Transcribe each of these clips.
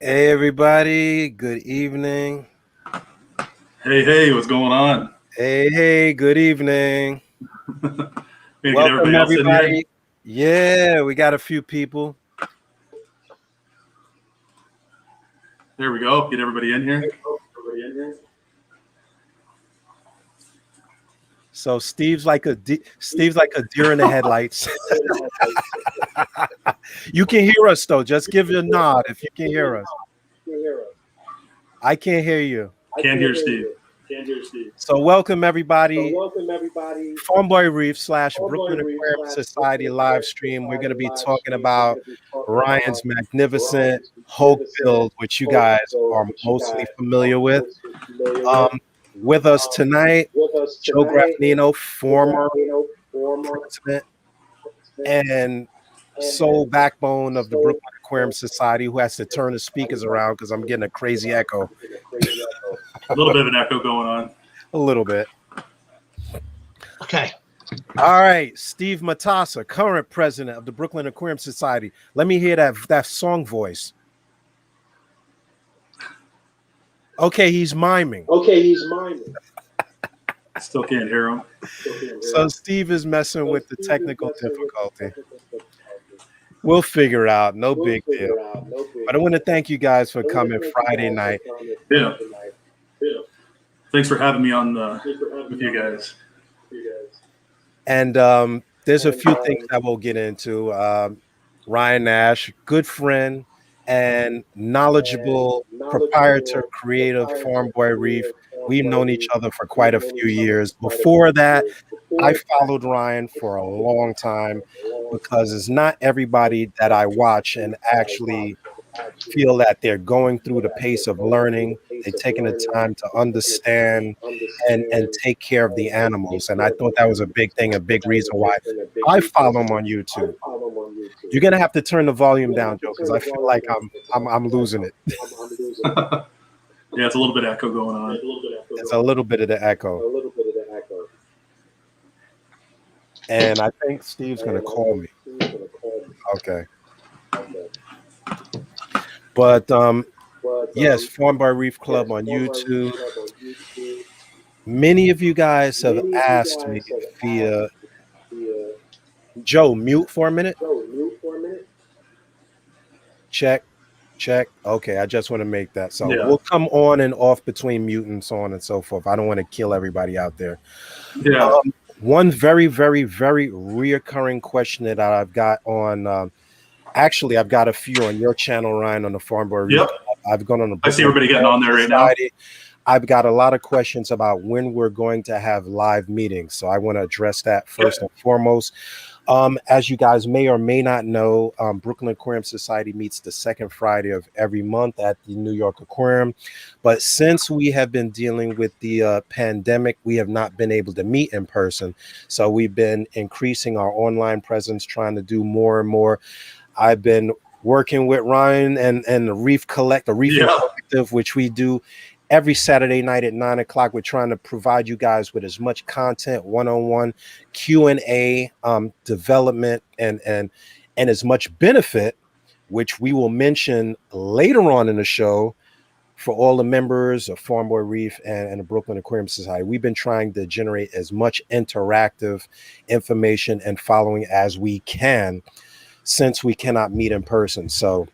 Hey everybody, good evening. Hey, what's going on? Hey, good evening. We're gonna get Welcome everybody else in here. everybody. Yeah, we got a few people. There we go. Get everybody in here. So Steve's like a deer in the headlights. You can hear us though. Just give it a nod if you can hear us. I can't hear you. Can't hear Steve. So welcome everybody. Farmboy Reef / Brooklyn Aquarium Society live stream. We're going to be talking about Ryan's magnificent Hulk build, which you guys are mostly familiar with. With us tonight, Joe Grafnino, former president and sole backbone of the Brooklyn Aquarium Society, who has to turn the speakers around because I'm getting a crazy echo. A little bit of an echo going on. A little bit. Okay. All right, Steve Matassa, current president of the Brooklyn Aquarium Society. Let me hear that song voice. Okay, he's miming. Still can't hear him. So Steve is messing with the technical difficulty. We'll figure it out. No big deal. But I want to thank you guys for coming Friday night. Yeah. Thanks for having me on with you guys. And there's a few things that we'll get into. Ryan Nash, good friend and knowledgeable proprietor, creative Farmboy Reef. We've known each other for quite a few years. Before that, I followed Ryan for a long time because it's not everybody that I watch and actually feel that they're going through the pace of learning. They're taking the time to understand and take care of the animals. And I thought that was a big thing, a big reason why I follow him on YouTube. You're gonna have to turn the volume down, Joe, because I feel like I'm losing it. Yeah, it's a little bit of echo going on. It's a little bit of the echo. And I think Steve's gonna call me. Okay. But yes, Farmboy Reef Club on YouTube. Many of you guys have asked me via Joe, mute for a minute. Check. Okay, I just want to make that. So we'll come on and off between mutants, so on and so forth. I don't want to kill everybody out there. Yeah. One very, very, very reoccurring question that I've got on. Actually, I've got a few on your channel, Ryan, on the Farmboy Reef. Yep. I've gone on the. I see everybody getting on there right now. I've got a lot of questions about when we're going to have live meetings, so I want to address that first and foremost. As you guys may or may not know, Brooklyn Aquarium Society meets the second Friday of every month at the New York Aquarium. But since we have been dealing with the pandemic, we have not been able to meet in person. So we've been increasing our online presence, trying to do more and more. I've been working with Ryan and the Reef Collective, which we do every Saturday night at 9 o'clock. We're trying to provide you guys with as much content, one-on-one Q&A, development, and as much benefit, which we will mention later on in the show for all the members of Farmboy Reef and the Brooklyn Aquarium Society. We've been trying to generate as much interactive information and following as we can since we cannot meet in person. So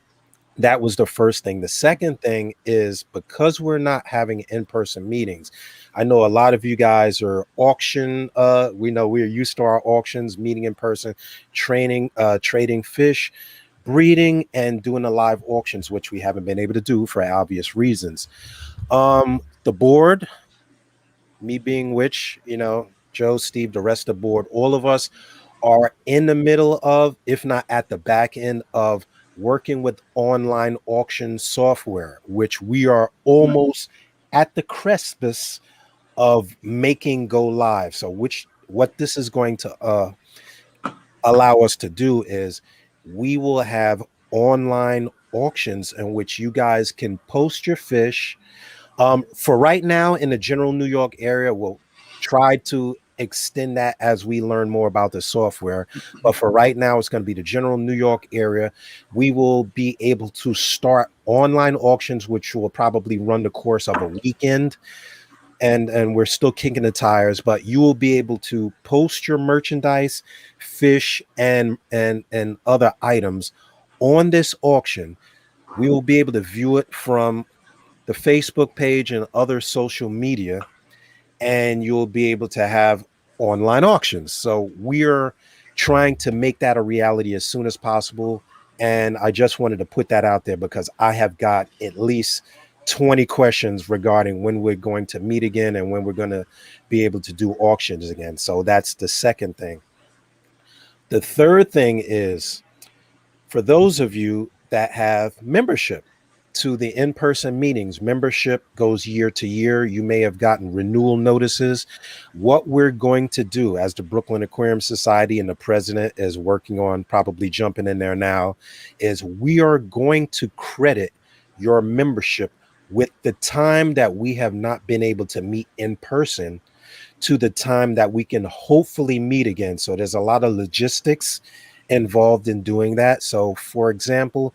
that was the first thing. The second thing is because we're not having in-person meetings, I know a lot of you guys are auction. We know we're used to our auctions, meeting in person, training, trading fish, breeding, and doing the live auctions, which we haven't been able to do for obvious reasons. The board, me being which, Joe, Steve, the rest of the board, all of us are in the middle of, if not at the back end of, working with online auction software, which we are almost at the precipice of making go live. So what this is going to allow us to do is we will have online auctions in which you guys can post your fish. For right now in the general New York area, we'll try to extend that as we learn more about the software. But for right now, it's going to be the general New York area. We will be able to start online auctions, which will probably run the course of a weekend. And we're still kicking the tires, but you will be able to post your merchandise, fish, and other items on this auction. We will be able to view it from the Facebook page and other social media, and you'll be able to have online auctions. So we're trying to make that a reality as soon as possible. And I just wanted to put that out there because I have got at least 20 questions regarding when we're going to meet again and when we're going to be able to do auctions again. So that's the second thing. The third thing is, for those of you that have membership to the in-person meetings, membership goes year to year. You may have gotten renewal notices. What we're going to do as the Brooklyn Aquarium Society, and the president is working on probably jumping in there now, is we are going to credit your membership with the time that we have not been able to meet in person to the time that we can hopefully meet again. So there's a lot of logistics involved in doing that. So for example,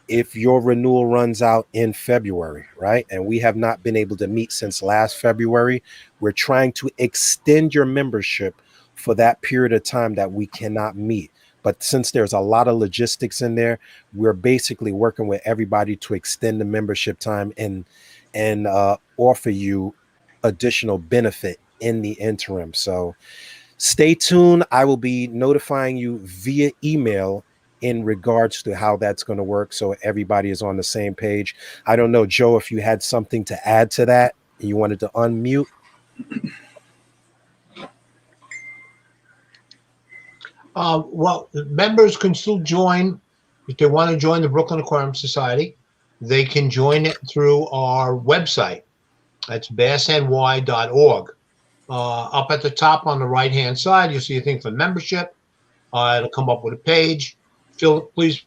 if your renewal runs out in February, right, and we have not been able to meet since last February, we're trying to extend your membership for that period of time that we cannot meet. But since there's a lot of logistics in there, we're basically working with everybody to extend the membership time and offer you additional benefit in the interim. So stay tuned. I will be notifying you via email in regards to how that's going to work, so everybody is on the same page. I don't know, Joe, if you had something to add to that, you wanted to unmute. Well, members can still join if they want to join the Brooklyn Aquarium Society. They can join it through our website. That's bassny.org. Up at the top on the right-hand side, you'll see a thing for membership. It'll come up with a page. Please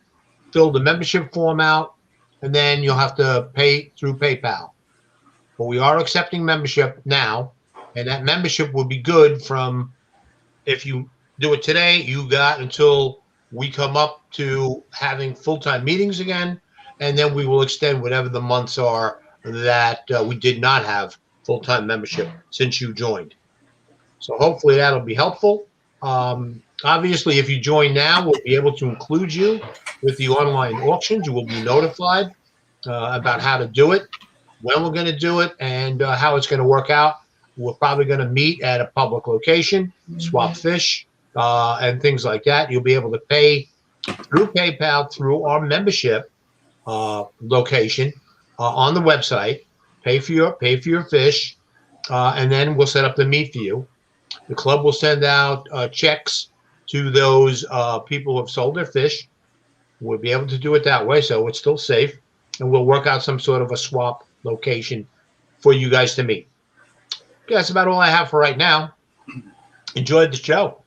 fill the membership form out, and then you'll have to pay through PayPal. But we are accepting membership now, and that membership will be good from, if you do it today, you got until we come up to having full-time meetings again, and then we will extend whatever the months are that we did not have full-time membership since you joined. So hopefully that'll be helpful. Obviously, if you join now, we'll be able to include you with the online auctions. You will be notified about how to do it, when we're going to do it, and how it's going to work out. We're probably going to meet at a public location, swap fish, and things like that. You'll be able to pay through PayPal through our membership location on the website. Pay for your fish, and then we'll set up the meet for you. The club will send out checks to those people who have sold their fish. We'll be able to do it that way, so it's still safe, and we'll work out some sort of a swap location for you guys to meet. Okay, that's about all I have for right now. Enjoyed the show.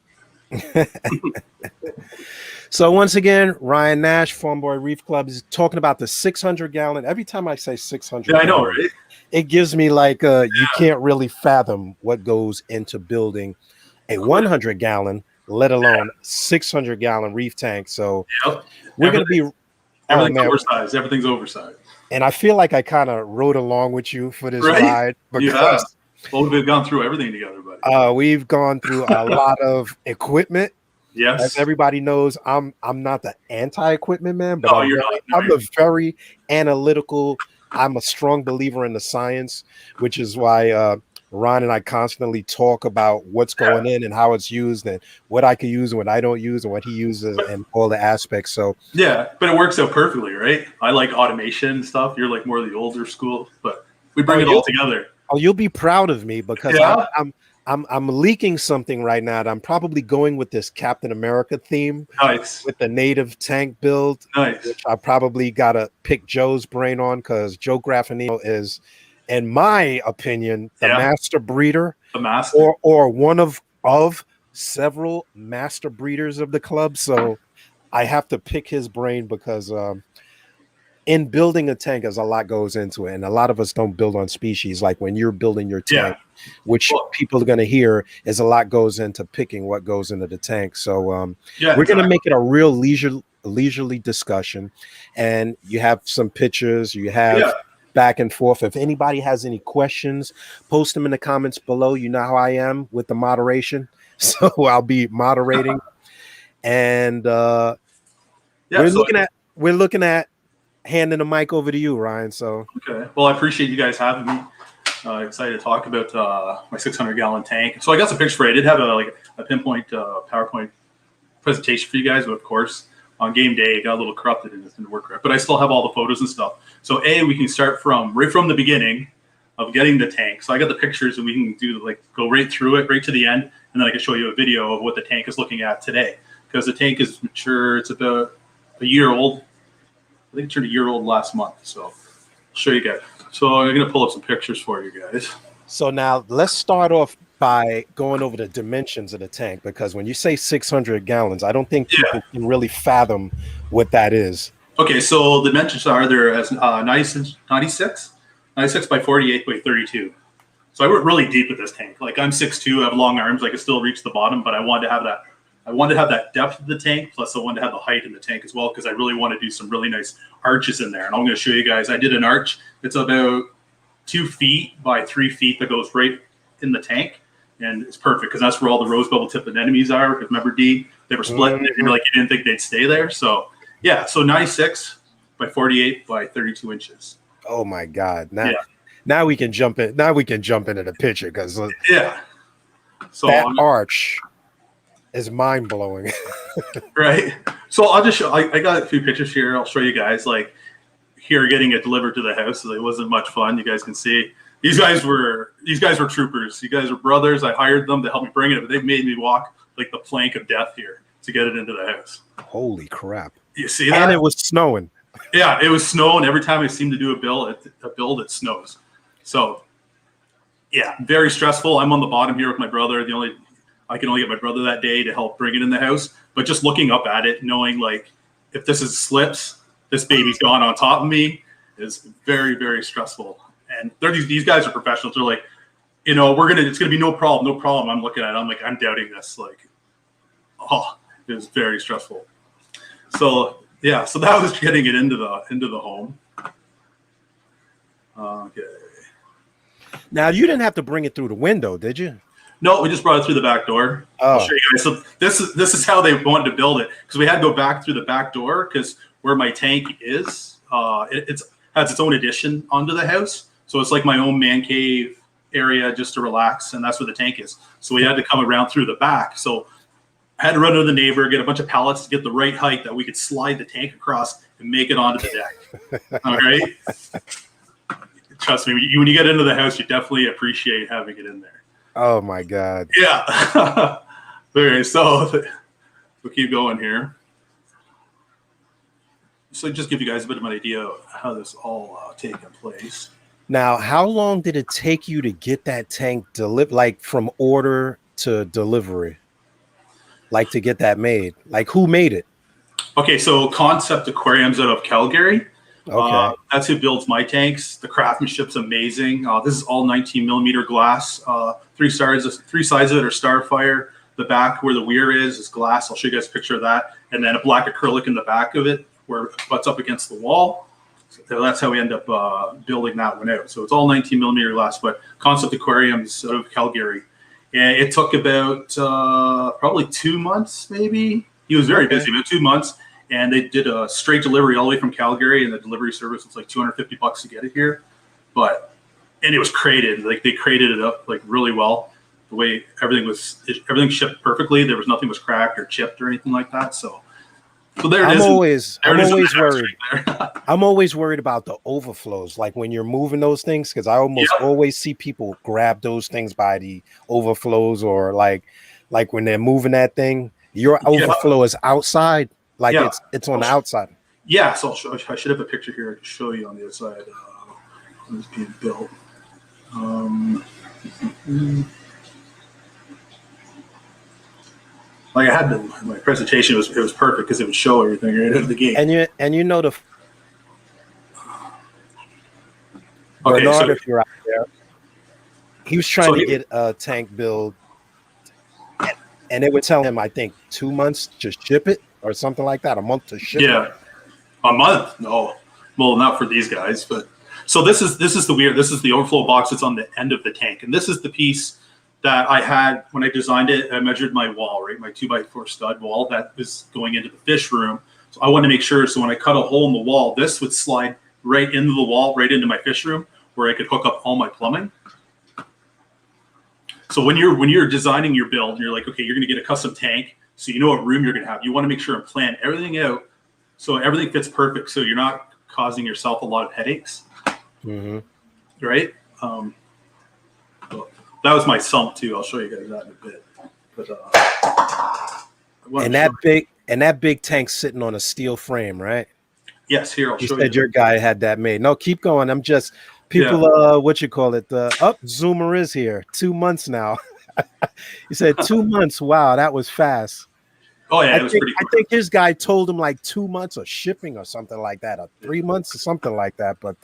So once again, Ryan Nash, Farm Boy Reef Club, is talking about the 600-gallon. Every time I say 600, Yeah, I know, right? It gives me like you can't really fathom what goes into building a 100-gallon, let alone 600-gallon reef tank. So we're going to be everything's oversized. Everything's oversized. And I feel like I kind of rode along with you for this ride because well, we've gone through everything together, buddy. We've gone through a lot of equipment. Yes. As everybody knows, I'm not the anti-equipment man, but I'm a very analytical. I'm a strong believer in the science, which is why Ron and I constantly talk about what's going in and how it's used and what I can use and what I don't use and what he uses and all the aspects. So yeah, but it works out perfectly, right? I like automation and stuff. You're like more of the older school, but we bring it all together. Oh, you'll be proud of me because I'm leaking something right now. I'm probably going with this Captain America theme. Nice. With the native tank build. Nice. Which I probably gotta pick Joe's brain on because Joe Graffinino is, in my opinion, the master breeder. The master. Or one of several master breeders of the club. So I have to pick his brain because in building a tank, there's a lot goes into it, and a lot of us don't build on species. Like when you're building your tank, which people are going to hear, is a lot goes into picking what goes into the tank. So we're going to make it a real leisurely discussion, and you have some pictures, you have back and forth. If anybody has any questions, post them in the comments below. You know how I am with the moderation, so I'll be moderating, and we're looking at handing the mic over to you, Ryan. So okay, well, I appreciate you guys having me. Excited to talk about my 600-gallon tank. So I got some pictures for you. I did have a pinpoint PowerPoint presentation for you guys, but of course on game day it got a little corrupted and it didn't work right. But I still have all the photos and stuff. So we can start right from the beginning of getting the tank. So I got the pictures and we can go right through it, right to the end, and then I can show you a video of what the tank is looking at today. Because the tank is mature. It's about a year old. I think it turned a year old last month. So I'll show you guys. So I'm going to pull up some pictures for you guys. So now let's start off by going over the dimensions of the tank, because when you say 600 gallons, I don't think people can really fathom what that is. Okay, so the dimensions are there as 96 by 48 by 32. So I went really deep with this tank. Like I'm 6'2", I have long arms, I can still reach the bottom, but I wanted to have that. I wanted to have that depth of the tank, plus I wanted to have the height in the tank as well, because I really want to do some really nice arches in there. And I'm going to show you guys. I did an arch. It's about 2 feet by 3 feet that goes right in the tank, and it's perfect because that's where all the rose bubble tip anemones are. Because remember, D, they were split, and you didn't think they'd stay there. So yeah, so 96 by 48 by 32 inches. Oh my God! Now we can jump in. Now we can jump into the picture because so that arch is mind blowing. Right. So I'll just show. I got a few pictures here. I'll show you guys. Like here, getting it delivered to the house. It wasn't much fun. You guys can see. These guys were troopers. You guys are brothers. I hired them to help me bring it, but they made me walk like the plank of death here to get it into the house. Holy crap! You see that? And it was snowing. Yeah, it was snowing. Every time I seem to do a build, it snows. So yeah, very stressful. I'm on the bottom here with my brother. I can only get my brother that day to help bring it in the house. But just looking up at it, knowing like if this slips, this baby's gone on top of me is very, very stressful. And these guys are professionals. They're like, it's gonna be no problem. I'm looking at it. I'm like, I'm doubting this. Like, it was very stressful. So yeah, so that was getting it into the home. Okay. Now you didn't have to bring it through the window, did you? No, we just brought it through the back door. I'll show you guys. So this is how they wanted to build it, because we had to go back through the back door because where my tank is, it has its own addition onto the house. So it's like my own man cave area just to relax, and that's where the tank is. So we had to come around through the back. So I had to run to the neighbor, get a bunch of pallets to get the right height that we could slide the tank across and make it onto the deck. All right. Trust me, when you get into the house, you definitely appreciate having it in there. Oh my God. Yeah. Okay, so we'll keep going here. So just give you guys a bit of an idea of how this all taken place. Now, how long did it take you to get that tank delivered, like from order to delivery? Like to get that made? Like who made it? Okay, so Concept Aquariums out of Calgary. Okay. That's who builds my tanks. The craftsmanship's amazing. This is all 19 millimeter glass. Three sides of it are Starfire. The back where the weir is glass. I'll show you guys a picture of that. And then a black acrylic in the back of it where it butts up against the wall. So that's how we end up building that one out. So it's all 19 millimeter glass, but Concept Aquariums out of Calgary. And it took about probably 2 months, maybe. He was very busy, about 2 months. And they did a straight delivery all the way from Calgary, and the delivery service was like $250 to get it here. And it was crated. Like they crated it up like really well. The way everything shipped perfectly. There was nothing was cracked or chipped or anything like that. So there it is. I'm always worried. I'm always worried about the overflows. Like when you're moving those things, because I always see people grab those things by the overflows, or like when they're moving that thing, your overflow is outside. Like it's on the outside. Yeah, so I should have a picture here to show you on the other side when it's being built. Like I had my presentation, it was perfect because it would show everything right out of the gate. And you know Okay, Bernard, so if you're out there, he was trying to get a tank build, and it would tell him, I think, 2 months to ship it or something like that, a month to ship it. yeah, a month? No, well, not for these guys, but so this is the overflow box that's on the end of the tank, and this is the piece that I had when I designed it. I measured my wall, right, my 2x4 stud wall that is going into the fish room. So I wanted to make sure, so when I cut a hole in the wall, this would slide right into the wall, right into my fish room, where I could hook up all my plumbing. So when you're designing your build, you're like, okay, you're going to get a custom tank, so you know what room you're going to have. You want to make sure and plan everything out so everything fits perfect, so you're not causing yourself a lot of headaches, right? So that was my sump too. I'll show you guys that in a bit. But that big tank sitting on a steel frame, right? Yes, here I'll show you. You said your guy had that made. No, keep going. I'm just people. What you call it? Zoomer is here. 2 months now. He said 2 months. Wow, that was fast. Oh yeah, it was pretty quick. I think his guy told him like 2 months of shipping or something like that, or 3 months or something like that. But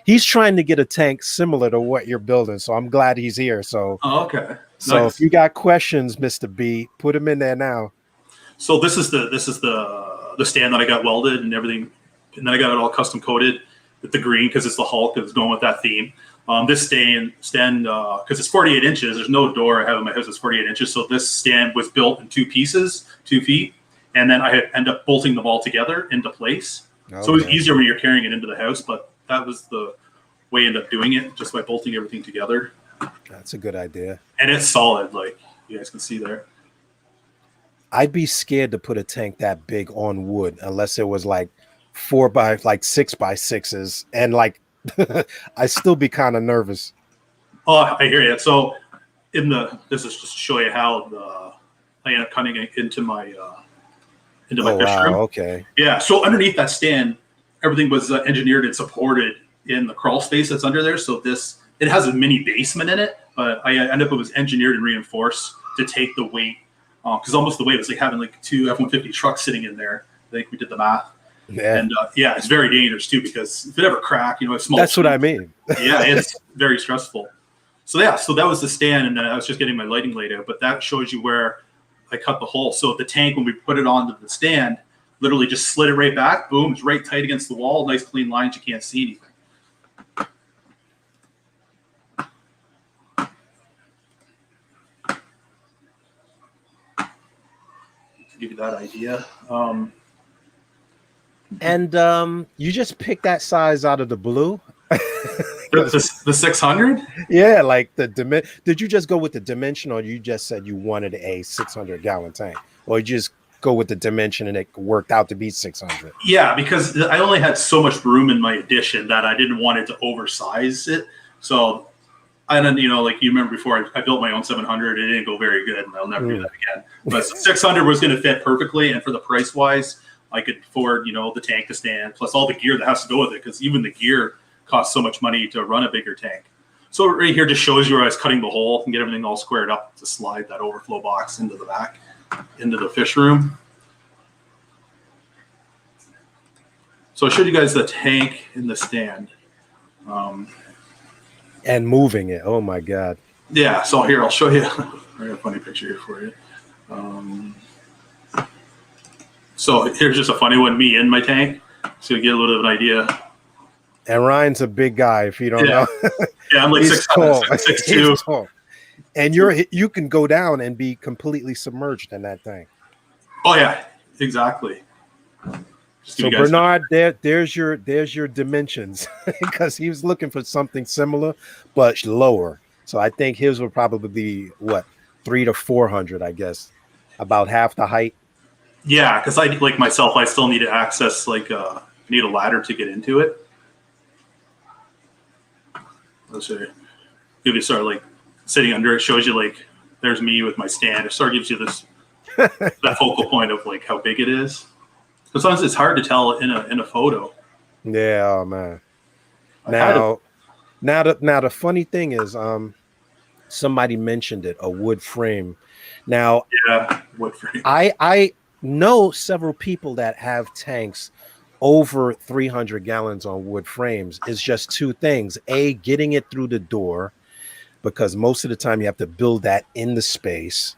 he's trying to get a tank similar to what you're building. So I'm glad he's here. So okay. So nice. If you got questions, Mr. B, put them in there now. So this is the stand that I got welded and everything, and then I got it all custom coated with the green because it's the Hulk. It's going with that theme. This stand because it's 48 inches. There's no door I have in my house. It's 48 inches. So this stand was built in 2 pieces, 2 feet, and then I end up bolting them all together into place. Okay. So it was easier when you're carrying it into the house, but that was the way I ended up doing it, just by bolting everything together. That's a good idea. And it's solid, like you guys can see there. I'd be scared to put a tank that big on wood unless it was like 6x6s, and like I still be kind of nervous. Oh, I hear you. So this is just to show you how I end up cutting it into my fish room. Okay. Yeah. So underneath that stand, everything was engineered and supported in the crawl space that's under there. So it has a mini basement in it, but it was engineered and reinforced to take the weight. Because almost the weight was like having like 2 F-150 trucks sitting in there. I think we did the math. Yeah. And it's very dangerous too, because if it ever crack, it's small. That's what I mean. Yeah, it's very stressful. So that was the stand, and then I was just getting my lighting laid out. But that shows you where I cut the hole. So the tank, when we put it onto the stand, literally just slid it right back. Boom, it's right tight against the wall. Nice clean lines. You can't see anything. To give you that idea. And you just picked that size out of the blue? the 600? Yeah, like did you just go with the dimension, or you just said you wanted a 600-gallon tank, or you just go with the dimension and it worked out to be 600? Yeah, because I only had so much room in my addition that I didn't want it to oversize it. So I don't, like you remember before I built my own 700, it didn't go very good, and I'll never do that again. But 600 was going to fit perfectly, and for the price wise, I could afford, the tank, the stand, plus all the gear that has to go with it, because even the gear costs so much money to run a bigger tank. So right here just shows you where I was cutting the hole and get everything all squared up to slide that overflow box into the back, into the fish room. So I showed you guys the tank and the stand. And moving it. Oh my God. Yeah. So here, I'll show you. I got a funny picture here for you. So here's just a funny one, me in my tank. So you get a little bit of an idea. And Ryan's a big guy, if you don't know. Yeah, I'm like 6'2". And you can go down and be completely submerged in that tank. Oh yeah, exactly. So Bernard, there's your dimensions, because he was looking for something similar but lower. So I think his would probably be 300 to 400, I guess, about half the height. Yeah, because I like myself, I still need to access need a ladder to get into it. Let's see. If you start sitting under it, shows you there's me with my stand. It sort of gives you this that focal point of how big it is. Sometimes it's hard to tell in a photo. Yeah, oh man. Now the funny thing is, somebody mentioned it, a wood frame. Now, yeah, wood frame. I know several people that have tanks over 300 gallons on wood frames is just two things. A, getting it through the door, because most of the time you have to build that in the space,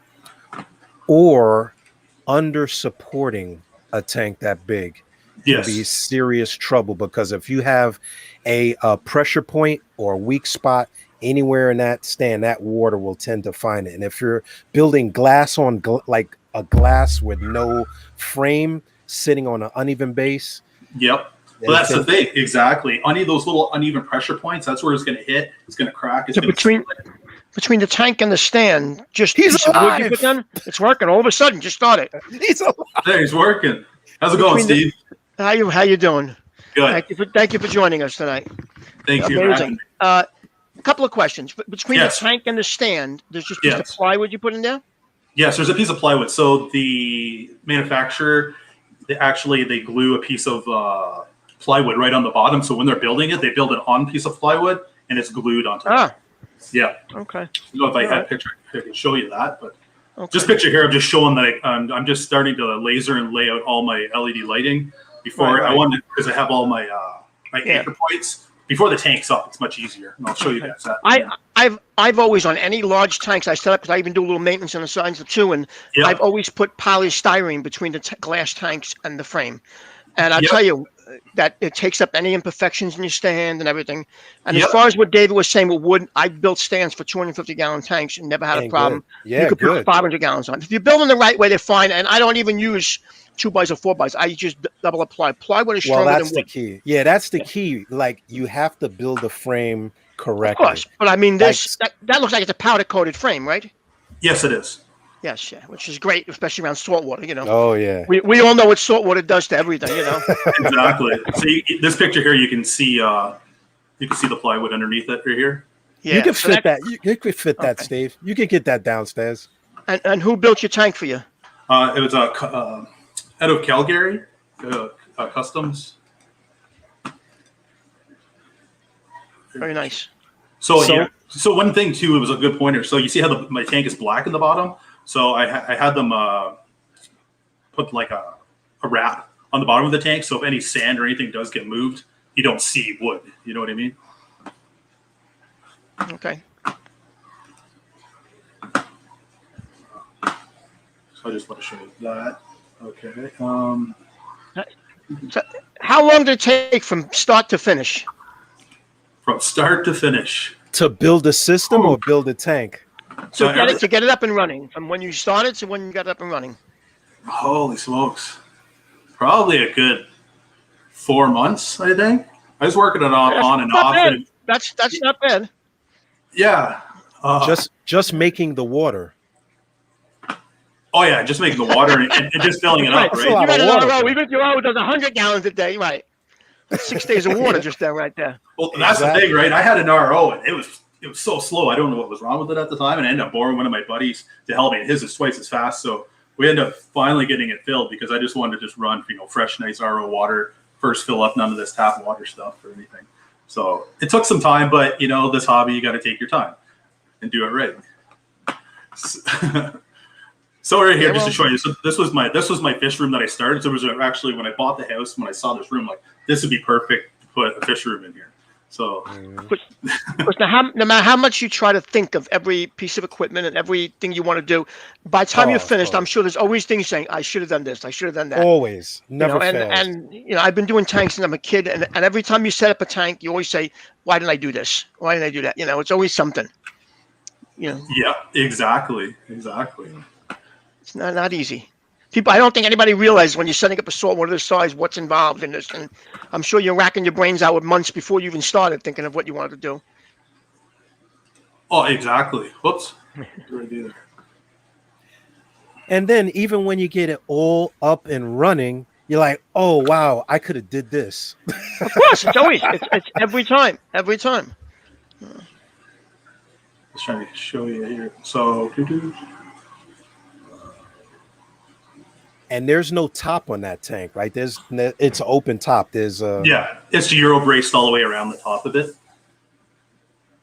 or under supporting a tank that big can be serious trouble, because if you have a pressure point or a weak spot anywhere in that stand, that water will tend to find it. And if you're building glass on like a glass with no frame sitting on an uneven base. Yep. Well, that's the thing. Exactly. Any of those little uneven pressure points, that's where it's going to hit. It's going to crack. It's so between the tank and the stand, just he's alive. You put down, it's working. All of a sudden, just started. He's alive. Hey, he's working. How's it going, Steve? How you doing? Good. Thank you for joining us tonight. Thank you. Amazing. A couple of questions. Between the tank and the stand, there's just a piece of plywood you put in there? Yes, there's a piece of plywood. So the manufacturer, they glue a piece of plywood right on the bottom. So when they're building it, they build it on a piece of plywood and it's glued onto it. Yeah. Okay. I don't know if I had a picture, I could show you that, but just picture here, I'm just showing that I'm just starting to laser and lay out all my LED lighting before I wanted, because I have all my my anchor points before the tank's up. It's much easier, and I'll show you guys that. I've always, on any large tanks I set up, because I even do a little maintenance on the sides too, and I've always put polystyrene between the glass tanks and the frame. And I'll tell you that it takes up any imperfections in your stand and everything. And as far as what David was saying with wood, I built stands for 250-gallon tanks and never had a problem. Yeah, you could put 500 gallons on. If you build them the right way, they're fine. And I don't even use 2x or 4x. I just double apply. Plywood is stronger than wood. Well, that's the key. Yeah, that's the key. Like, you have to build the frame correctly. Of course. But I mean, this that looks like it's a powder-coated frame, right? Yes, it is. Yes, which is great, especially around saltwater, Oh, yeah. We all know what saltwater does to everything, Exactly. So this picture here, you can see the plywood underneath it right here. Yeah. You can fit that. You could fit that, Steve. You could get that downstairs. And who built your tank for you? It was out of Calgary, Customs. Very nice. So one thing too, it was a good pointer. So you see how my tank is black in the bottom. So I had them put like a wrap on the bottom of the tank. So if any sand or anything does get moved, you don't see wood. You know what I mean? Okay. So I just want to show you that. Okay. So how long did it take from start to finish? From start to finish. To build a system or build a tank? So to get it up and running, from when you started to when you got it up and running. Holy smokes. Probably a good 4 months, I think. I was working it on and off. That's not bad. Yeah. Just making the water. Oh, yeah, just making the water and just filling it up, right? You got another row. Even if your row does 100 gallons a day, right? 6 days of water just there, right there. Well, that's the thing, right? I had an RO, and it was so slow. I don't know what was wrong with it at the time, and I ended up borrowing one of my buddies to help me. And his is twice as fast, so we ended up finally getting it filled because I just wanted to just run, fresh, nice RO water, first fill up, none of this tap water stuff or anything. So it took some time, but this hobby, you got to take your time and do it right. So right here, just to show you, so this was my fish room that I started. So it was actually, when I bought the house, when I saw this room, like, this would be perfect to put a fish room in here. So, no matter how much you try to think of every piece of equipment and everything you want to do, by the time you're finished, I'm sure there's always things saying, I should have done this, I should have done that. Always, never fails. And I've been doing tanks since I'm a kid, and every time you set up a tank, you always say, why didn't I do this? Why didn't I do that? It's always something. Yeah, exactly. It's not easy. People, I don't think anybody realizes when you're setting up a saltwater this size what's involved in this, and I'm sure you're racking your brains out with months before you even started thinking of what you wanted to do. Oh, exactly. Whoops. And then even when you get it all up and running, you're like, oh wow, I could have did this. Of course, it's always it's every time. Just trying to show you here. So. And there's no top on that tank, right? It's an open top. There's it's Euro braced all the way around the top of it.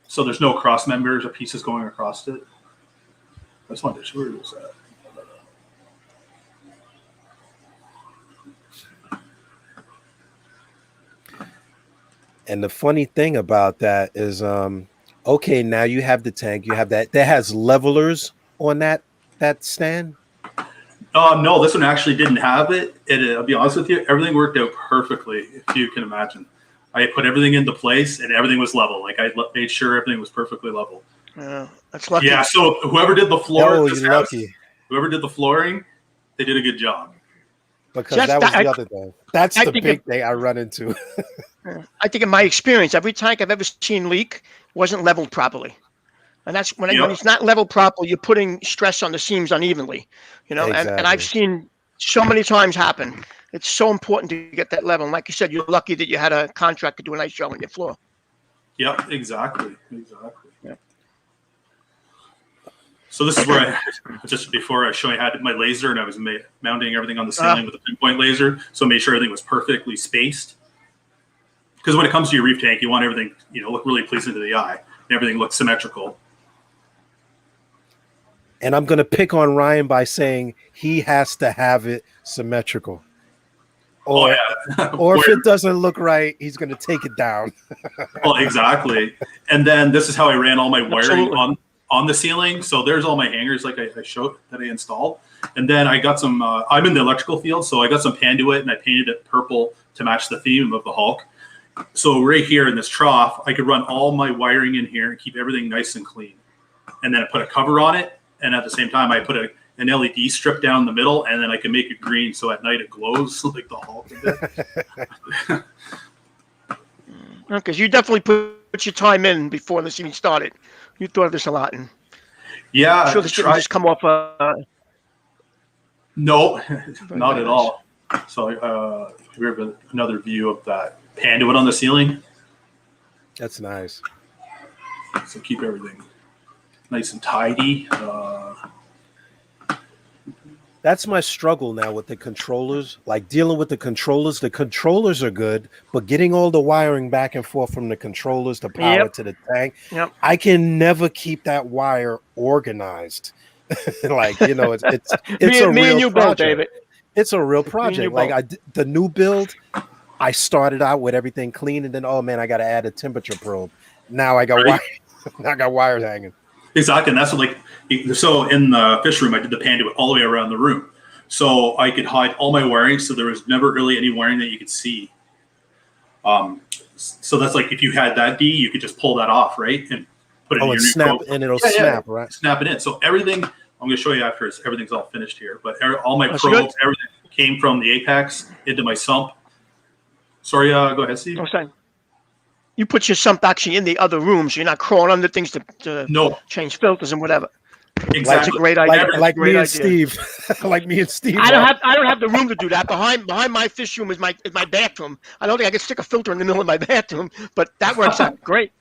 So there's no cross members or pieces going across it. I just wanted to show you that. And the funny thing about that is, okay, now you have the tank, you have that has levelers on that stand. No, this one actually didn't have it. I'll be honest with you, everything worked out perfectly, if you can imagine. I put everything into place and everything was level. Like I made sure everything was perfectly level. That's lucky. Yeah, so whoever did the floor, Oh, you're lucky. Whoever did the flooring, they did a good job. Because that was the other thing. That's the big thing I run into. I think in my experience, every tank I've ever seen leak wasn't leveled properly. And that's when it's not leveled properly, you're putting stress on the seams unevenly, you know, Exactly. and I've seen so many times happen. It's so important to get that level. And like you said, you're lucky that you had a contractor do a nice job on your floor. Yep, exactly. Yep. So this is where just before I show you, I had my laser and I was mounting everything on the ceiling with a pinpoint laser. So I made sure everything was perfectly spaced. Because when it comes to your reef tank, you want everything, look really pleasing to the eye. And everything looks symmetrical. And I'm going to pick on Ryan by saying he has to have it symmetrical. Or, or if it doesn't look right, he's going to take it down. Well, exactly. And then this is how I ran all my wiring on the ceiling. So there's all my hangers like I showed that I installed. And then I got some, I'm in the electrical field, so I got some Panduit and I painted it purple to match the theme of the Hulk. So right here in this trough, I could run all my wiring in here and keep everything nice and clean. And then I put a cover on it. And at the same time, I put an LED strip down the middle, and then I can make it green, so at night it glows like the Hulk a bit. Because you definitely put your time in before this even started. You thought of this a lot, and yeah, I'm sure this didn't just come off. No, not at all. So here's another view of that Panduit on the ceiling. That's nice. So keep everything nice and tidy. That's my struggle now with the controllers. Like dealing with the controllers. The controllers are good, but getting all the wiring back and forth from the controllers to power to the tank, I can never keep that wire organized. Like, it's a real project. David. It's a real project. Like the new build, I started out with everything clean, and then I got to add a temperature probe. Now I got wires hanging. Exactly, and that's so in the fish room, I did the Panduit all the way around the room, so I could hide all my wiring, so there was never really any wiring that you could see. So that's like if you had that D, you could just pull that off, right, and put it in your new snap, probe. and it'll snap, right? Snap it in. So everything, I'm going to show you after everything's all finished here, but all my probes, everything came from the apex into my sump. Sorry, go ahead, Steve. Okay. You put your sump actually in the other room, so you're not crawling under things to change filters and whatever. Exactly. That's a great idea. Like me and Steve. Like me and Steve. I don't have the room to do that. Behind my fish room is my bathroom. I don't think I could stick a filter in the middle of my bathroom, but that works out great.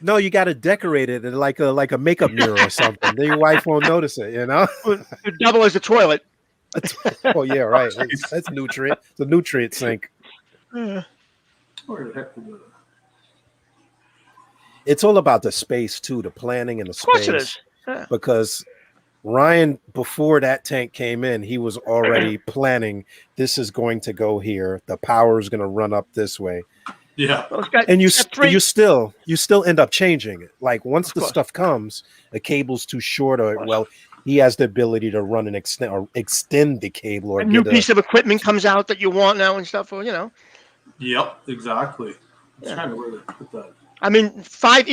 No, you got to decorate it like a makeup mirror or something. Then your wife won't notice it. It double as a toilet. Oh yeah, right. That's nutrient. It's a nutrient sink. Where the heck did the... It's all about the space too, the planning and the space. Of course it is. Yeah. Because Ryan, before that tank came in, he was already planning. This is going to go here. The power is going to run up this way. Yeah, and you still end up changing it. Like once the stuff comes, the cable's too short, or he has the ability to run and extend the cable, or a new piece of equipment comes out that you want now and stuff, or Yep, exactly. I'm trying to where to put that. I mean, 5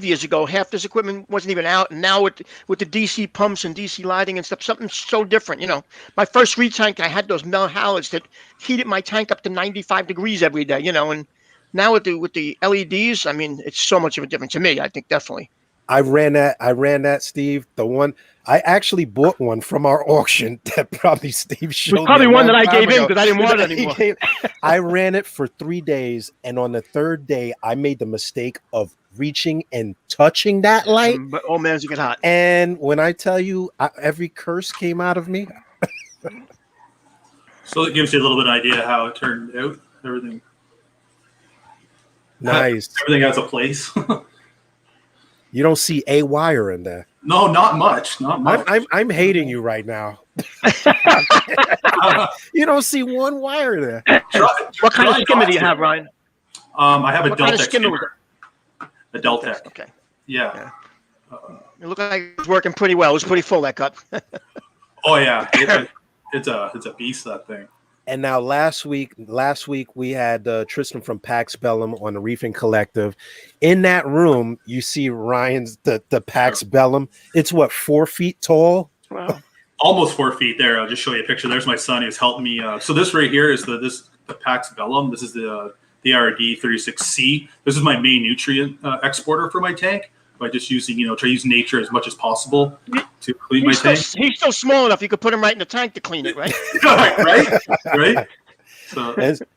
years ago, half this equipment wasn't even out, and now with the DC pumps and DC lighting and stuff, something's so different. My first reef tank, I had those metal halides that heated my tank up to 95 degrees every day. And now with the LEDs, I mean, it's so much of a difference to me. I think definitely. I ran that, Steve. The one I actually bought one from our auction that probably Steve showed. It was probably one that I gave him because I didn't want it anymore. I ran it for 3 days, and on the third day, I made the mistake of reaching and touching that light. But oh man, it get hot. And when I tell you, every curse came out of me. So it gives you a little bit of idea how it turned out. Everything. Nice. Everything has a place. You don't see a wire in there. No, not much. Not much. I'm hating you right now. You don't see one wire there. What kind of skimmer do you have, Ryan? I have a What kind of Deltec skimmer was skimmer. A Deltec. Okay. Yeah. It looked like it was working pretty well. It was pretty full, that cup. Oh yeah, it's a beast, that thing. And now last week we had Tristan from Pax Bellum on the Reefing Collective. In that room, you see Ryan's the Pax Bellum. It's what, 4 feet tall? Wow. Almost 4 feet there. I'll just show you a picture. There's my son who's helped me. So this right here is the Pax Bellum. This is the RD36C. This is my main nutrient exporter for my tank. By just using, try to use nature as much as possible to clean my tank. He's still small enough you could put him right in the tank to clean it, right? right. So.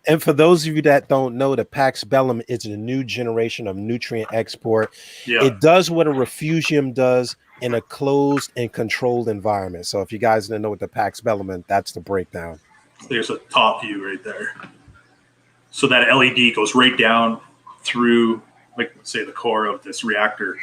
And for those of you that don't know, the Pax Bellum is a new generation of nutrient export. Yeah. It does what a refugium does in a closed and controlled environment. So if you guys didn't know what the Pax Bellum is, that's the breakdown. There's a top view right there. So that LED goes right down through, like, let's say, the core of this reactor.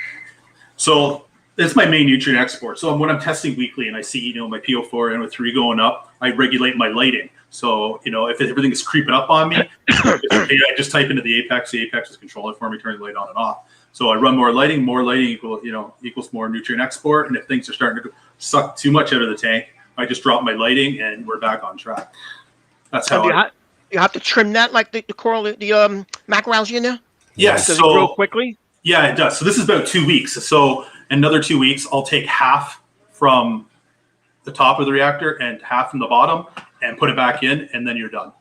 So it's my main nutrient export. So when I'm testing weekly and I see, my PO4 and NO3 going up, I regulate my lighting. So, if everything is creeping up on me, I just type into the Apex. The Apex is controlling it for me, turning the light on and off. So I run more lighting equals more nutrient export. And if things are starting to suck too much out of the tank, I just drop my lighting and we're back on track. That's how you have to trim that like the coral, the mackeralgae in there? Yeah, does it grow quickly? Yeah, it does. So this is about 2 weeks. So another 2 weeks, I'll take half from the top of the reactor and half from the bottom and put it back in, and then you're done.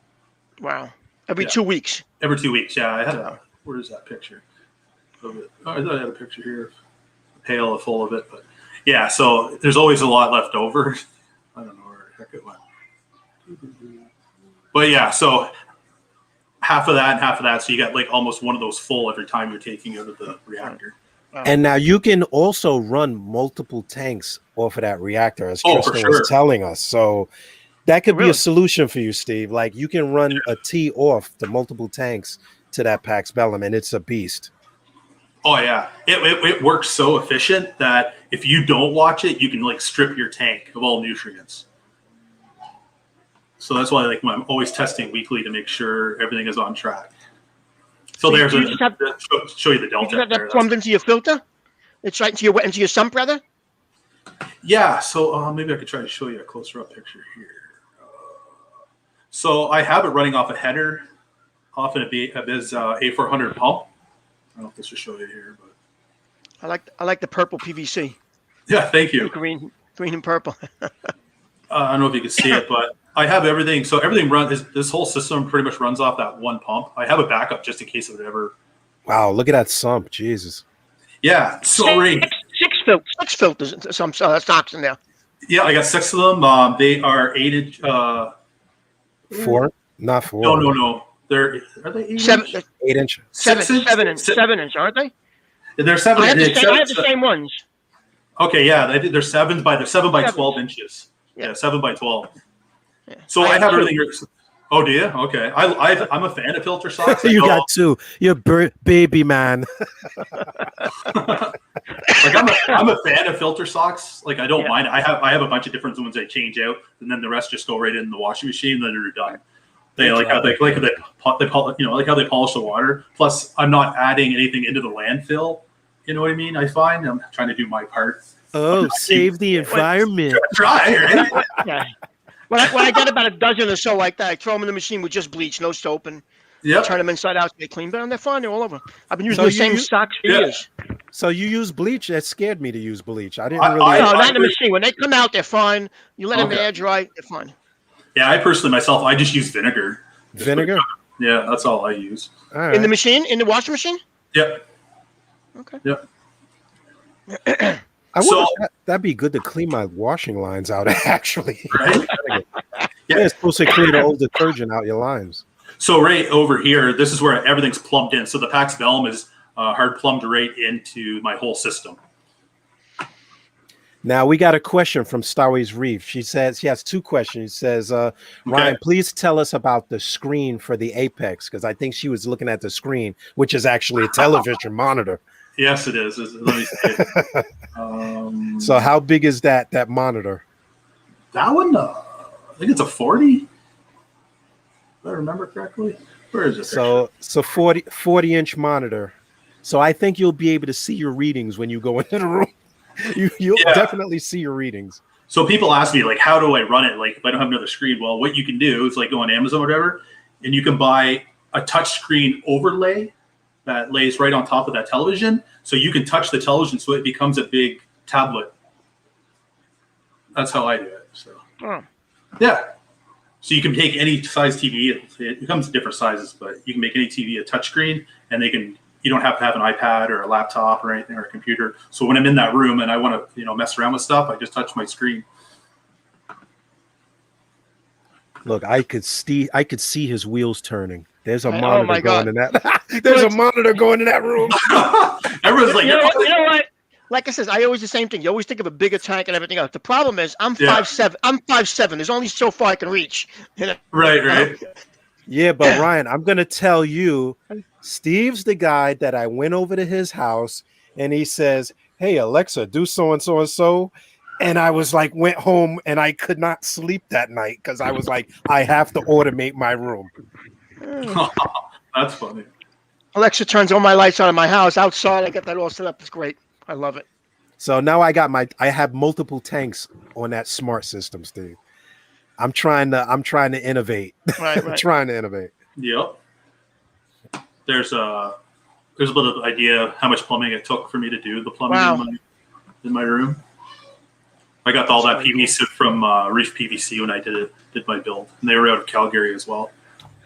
Wow. Every 2 weeks? Every 2 weeks, yeah. I had where's that picture? I thought I had a picture here, a pail full of it. But yeah, so there's always a lot left over. I don't know where the heck it went. But yeah, so half of that and half of that. So you got like almost one of those full every time you're taking out of the reactor. And now you can also run multiple tanks off of that reactor, as Tristan was telling us. So that could be a solution for you, Steve. Like you can run a T off the multiple tanks to that Pax Bellum, and it's a beast. Oh yeah, it works so efficient that if you don't watch it, you can like strip your tank of all nutrients. So that's why I'm always testing weekly to make sure everything is on track. So there's show you the Delta. You have that plumbed into your filter? It's right into your sump, rather? Yeah, so maybe I could try to show you a closer up picture here. So I have it running off a header, off of his A400 pump. I don't know if this will show you here, but I like the purple PVC. Yeah, thank you. Green and purple. I don't know if you can see it, but I have everything. So everything runs. This whole system pretty much runs off that one pump. I have a backup just in case of it ever. Wow, look at that sump, Jesus. Yeah, so six filters, some stocks in there. Yeah, I got 6 of them. They are 8-inch. 4? Not 4. No. Are they 8 inch? 7 inch, aren't they? They're 7. I have the same ones. Okay, yeah, they're 7 by 12 inches. Yeah, 7 by 12. Yeah. So I have everything. Oh, do you? Okay. I'm a fan of filter socks. You got 2. You're baby man. I'm a fan of filter socks. Like I don't mind. I have a bunch of different ones I change out, and then the rest just go right in the washing machine. And then they're done. They like how they polish the water. Plus, I'm not adding anything into the landfill. You know what I mean? I find I'm trying to do my part. Oh, save the environment. Try, right? Yeah. When I get about a dozen or so like that, I throw them in the machine with just bleach, no soap, and turn them inside out to get clean. But they're fine. They're all over. I've been using the same socks for years. So you use bleach? That scared me to use bleach. I didn't really. No, not in the machine. When they come out, they're fine. You let them air dry, they're fine. Yeah, I personally myself, I just use vinegar. Vinegar? Yeah, that's all I use. All right. In the machine? In the washing machine? Yep. Okay. Yep. I wonder if that'd be good to clean my washing lines out, actually. Right? Yeah, it's supposed to clean the old detergent out your lines. So right over here, this is where everything's plumbed in. So the Pax Bellum is hard plumbed right into my whole system. Now we got a question from Starways Reef. She says she has 2 questions. She says, Ryan, please tell us about the screen for the Apex, because I think she was looking at the screen, which is actually a television monitor. Yes, it is. Let me see it. So how big is that monitor? That one, I think it's a 40. If I remember correctly. Where is it? So 40-inch monitor. So I think you'll be able to see your readings when you go into the room. You'll definitely see your readings. So people ask me, like, how do I run it? Like, if I don't have another screen, well, what you can do is like go on Amazon or whatever, and you can buy a touch screen overlay that lays right on top of that television. So you can touch the television so it becomes a big tablet. That's how I do it. So, yeah. So you can take any size TV. It comes in different sizes, but you can make any TV a touchscreen, and you don't have to have an iPad or a laptop or anything or a computer. So when I'm in that room and I want to, mess around with stuff, I just touch my screen. Look, I could see his wheels turning. There's a monitor going in that. There's a monitor going in that room. Everyone's like, you know what? Like I said, I always the same thing. You always think of a bigger tank and everything else. The problem is, I'm 5'7". I'm 5'7". There's only so far I can reach. Right. Yeah, but Ryan, I'm gonna tell you, Steve's the guy that I went over to his house and he says, "Hey Alexa, do so and so and so." And I was like, went home and I could not sleep that night because I was like, I have to automate my room. That's funny. Alexa turns all my lights on in my house. Outside, I get that all set up. It's great. I love it. So now I have multiple tanks on that smart system, Steve. I'm trying to innovate. Right. Trying to innovate. Yep. There's a bit of idea how much plumbing it took for me to do the plumbing in my room. I got all that PVC from Reef PVC when I did my build, and they were out of Calgary as well.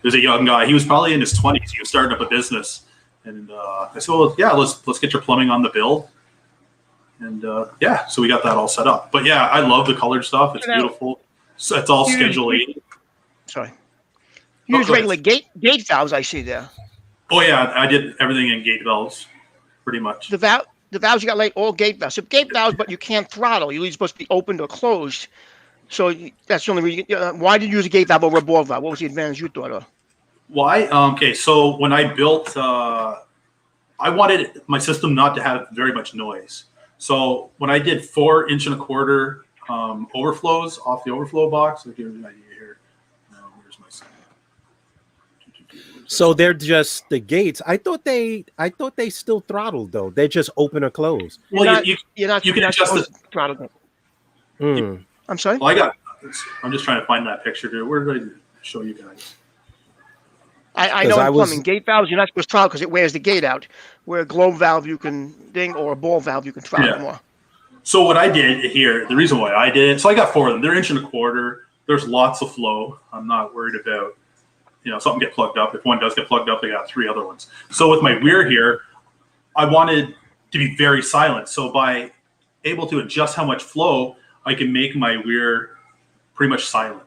There's a young guy. He was probably in his 20s. He was starting up a business, and I said, "Well, yeah, let's get your plumbing on the bill." And so we got that all set up. But yeah, I love the colored stuff. It's beautiful. So it's all Schedule 8. Sorry. Use regular gate valves. I see there. Oh yeah, I did everything in gate valves, pretty much. The valves you got like all gate valves. So gate valves, but you can't throttle. You're supposed to be opened or closed. So that's the only reason. Why did you use a gate valve over a ball valve? What was the advantage you thought of? Why? Okay, so when I built, I wanted my system not to have very much noise. So when I did 4 1/4 overflows off the overflow box, I'll give you an idea here. Where's my sign? So they're just the gates. I thought they still throttled though. They just open or close. Well, you can adjust it. Throttle. I'm sorry. Well, I'm just trying to find that picture here. Where did I show you guys? I know in plumbing, gate valves, you're not supposed to throttle because it wears the gate out. Where a globe valve you can ding, or a ball valve you can throttle more. So what I did here, the reason why I did it, so I got 4 of them. They're 1 1/4. There's lots of flow. I'm not worried about, something get plugged up. If one does get plugged up, I got 3 other ones. So with my weir here, I wanted to be very silent. So by able to adjust how much flow, I can make my weir pretty much silent.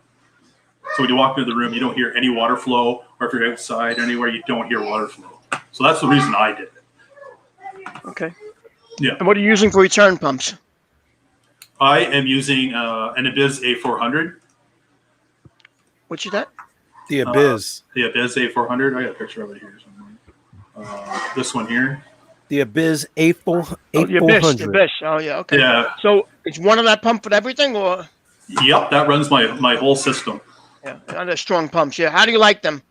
So when you walk into the room, you don't hear any water flow, or if you're outside anywhere, you don't hear water flow. So that's the reason I did it. Okay. Yeah. And what are you using for return pumps? I am using an Abyss A400. Which is that? The Abyss. The Abyss A400. I got a picture of it here somewhere. This one here. The Abyss A400. The Abyss. Oh yeah. Okay. Yeah. So it's one of that pump for everything, or? Yep, that runs my whole system. Yeah, and they're strong pumps. Yeah. How do you like them?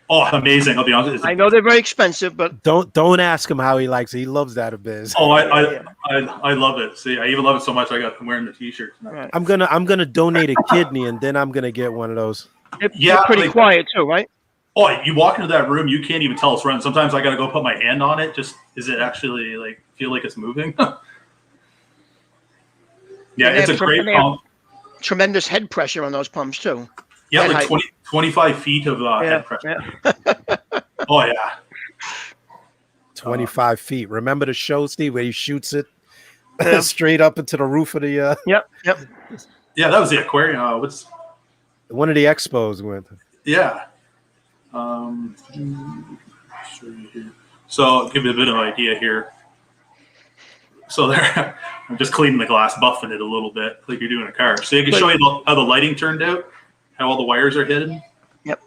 Oh, amazing! I'll be honest. I know they're very expensive, but don't ask him how he likes it. He loves that Abyss. Oh, I love it. See, I even love it so much I'm wearing the T-shirt tonight. Right. I'm gonna donate a kidney and then I'm gonna get one of those. They're pretty quiet too, right? Oh, you walk into that room, you can't even tell it's running. Sometimes I got to go put my hand on it. Is it actually feel like it's moving? Yeah, it's a great pump. Tremendous head pressure on those pumps too. Yeah, like 25 feet of head pressure. Yeah. Oh yeah. 25 feet. Remember the show, Steve, where he shoots it straight up into the roof of the Yep. Yeah, that was the aquarium. What's one of the expos we went to. Yeah. So I'll give you a bit of an idea here. So there, I'm just cleaning the glass, buffing it a little bit, like you do in a car. So you can show you how the lighting turned out, how all the wires are hidden. Yep.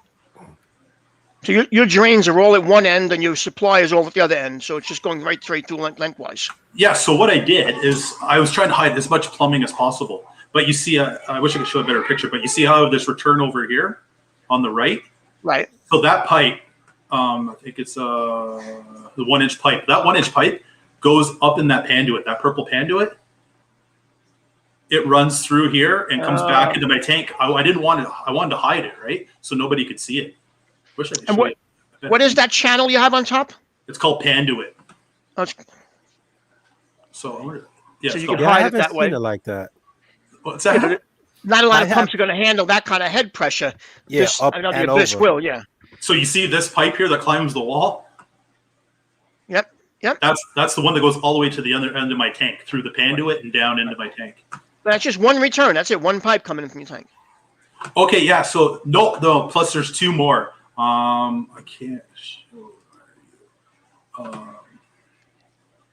So your drains are all at one end, and your supply is all at the other end. So it's just going right straight through lengthwise. Yeah. So what I did is I was trying to hide as much plumbing as possible. But you see, I wish I could show a better picture. But you see how this return over here on the right. Right. So that pipe I think it's the 1-inch pipe. That 1-inch pipe goes up in that panduit, that purple panduit. It runs through here and comes back into my tank. I didn't want it. I wanted to hide it, right? So nobody could see it. Wish I could show you. What is that channel you have on top? It's called panduit. Oh, so so you can I hide it haven't that way. seen it like that. What's that? Yeah, not a lot of pumps are going to handle that kind of head pressure. Yeah, up I know and the Abyss over. will, yeah. So you see this pipe here that climbs the wall? Yep. That's the one that goes all the way to the other end of my tank, through the panduit and down into my tank. But that's just one return. That's it. One pipe coming in from your tank. Okay, yeah. So no. Plus, there's 2 more. I can't show.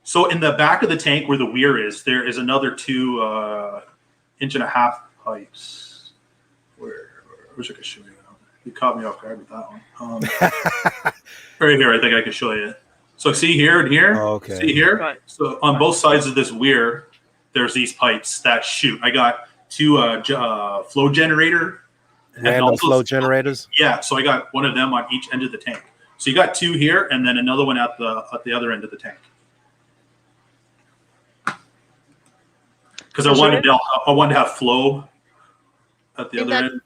So in the back of the tank where the weir is, there is another 2 inch-and-a-half pipes. I wish I could show you. You caught me off guard with that one. Right here, I think I can show you. So see here and here. Oh, okay. See here. Right. So on both sides of this weir, there's these pipes that shoot. I got 2 flow generator. Random flow generators. Yeah. So I got one of them on each end of the tank. So you got 2 here, and then another one at the other end of the tank. Because I wanted to have flow at the other end.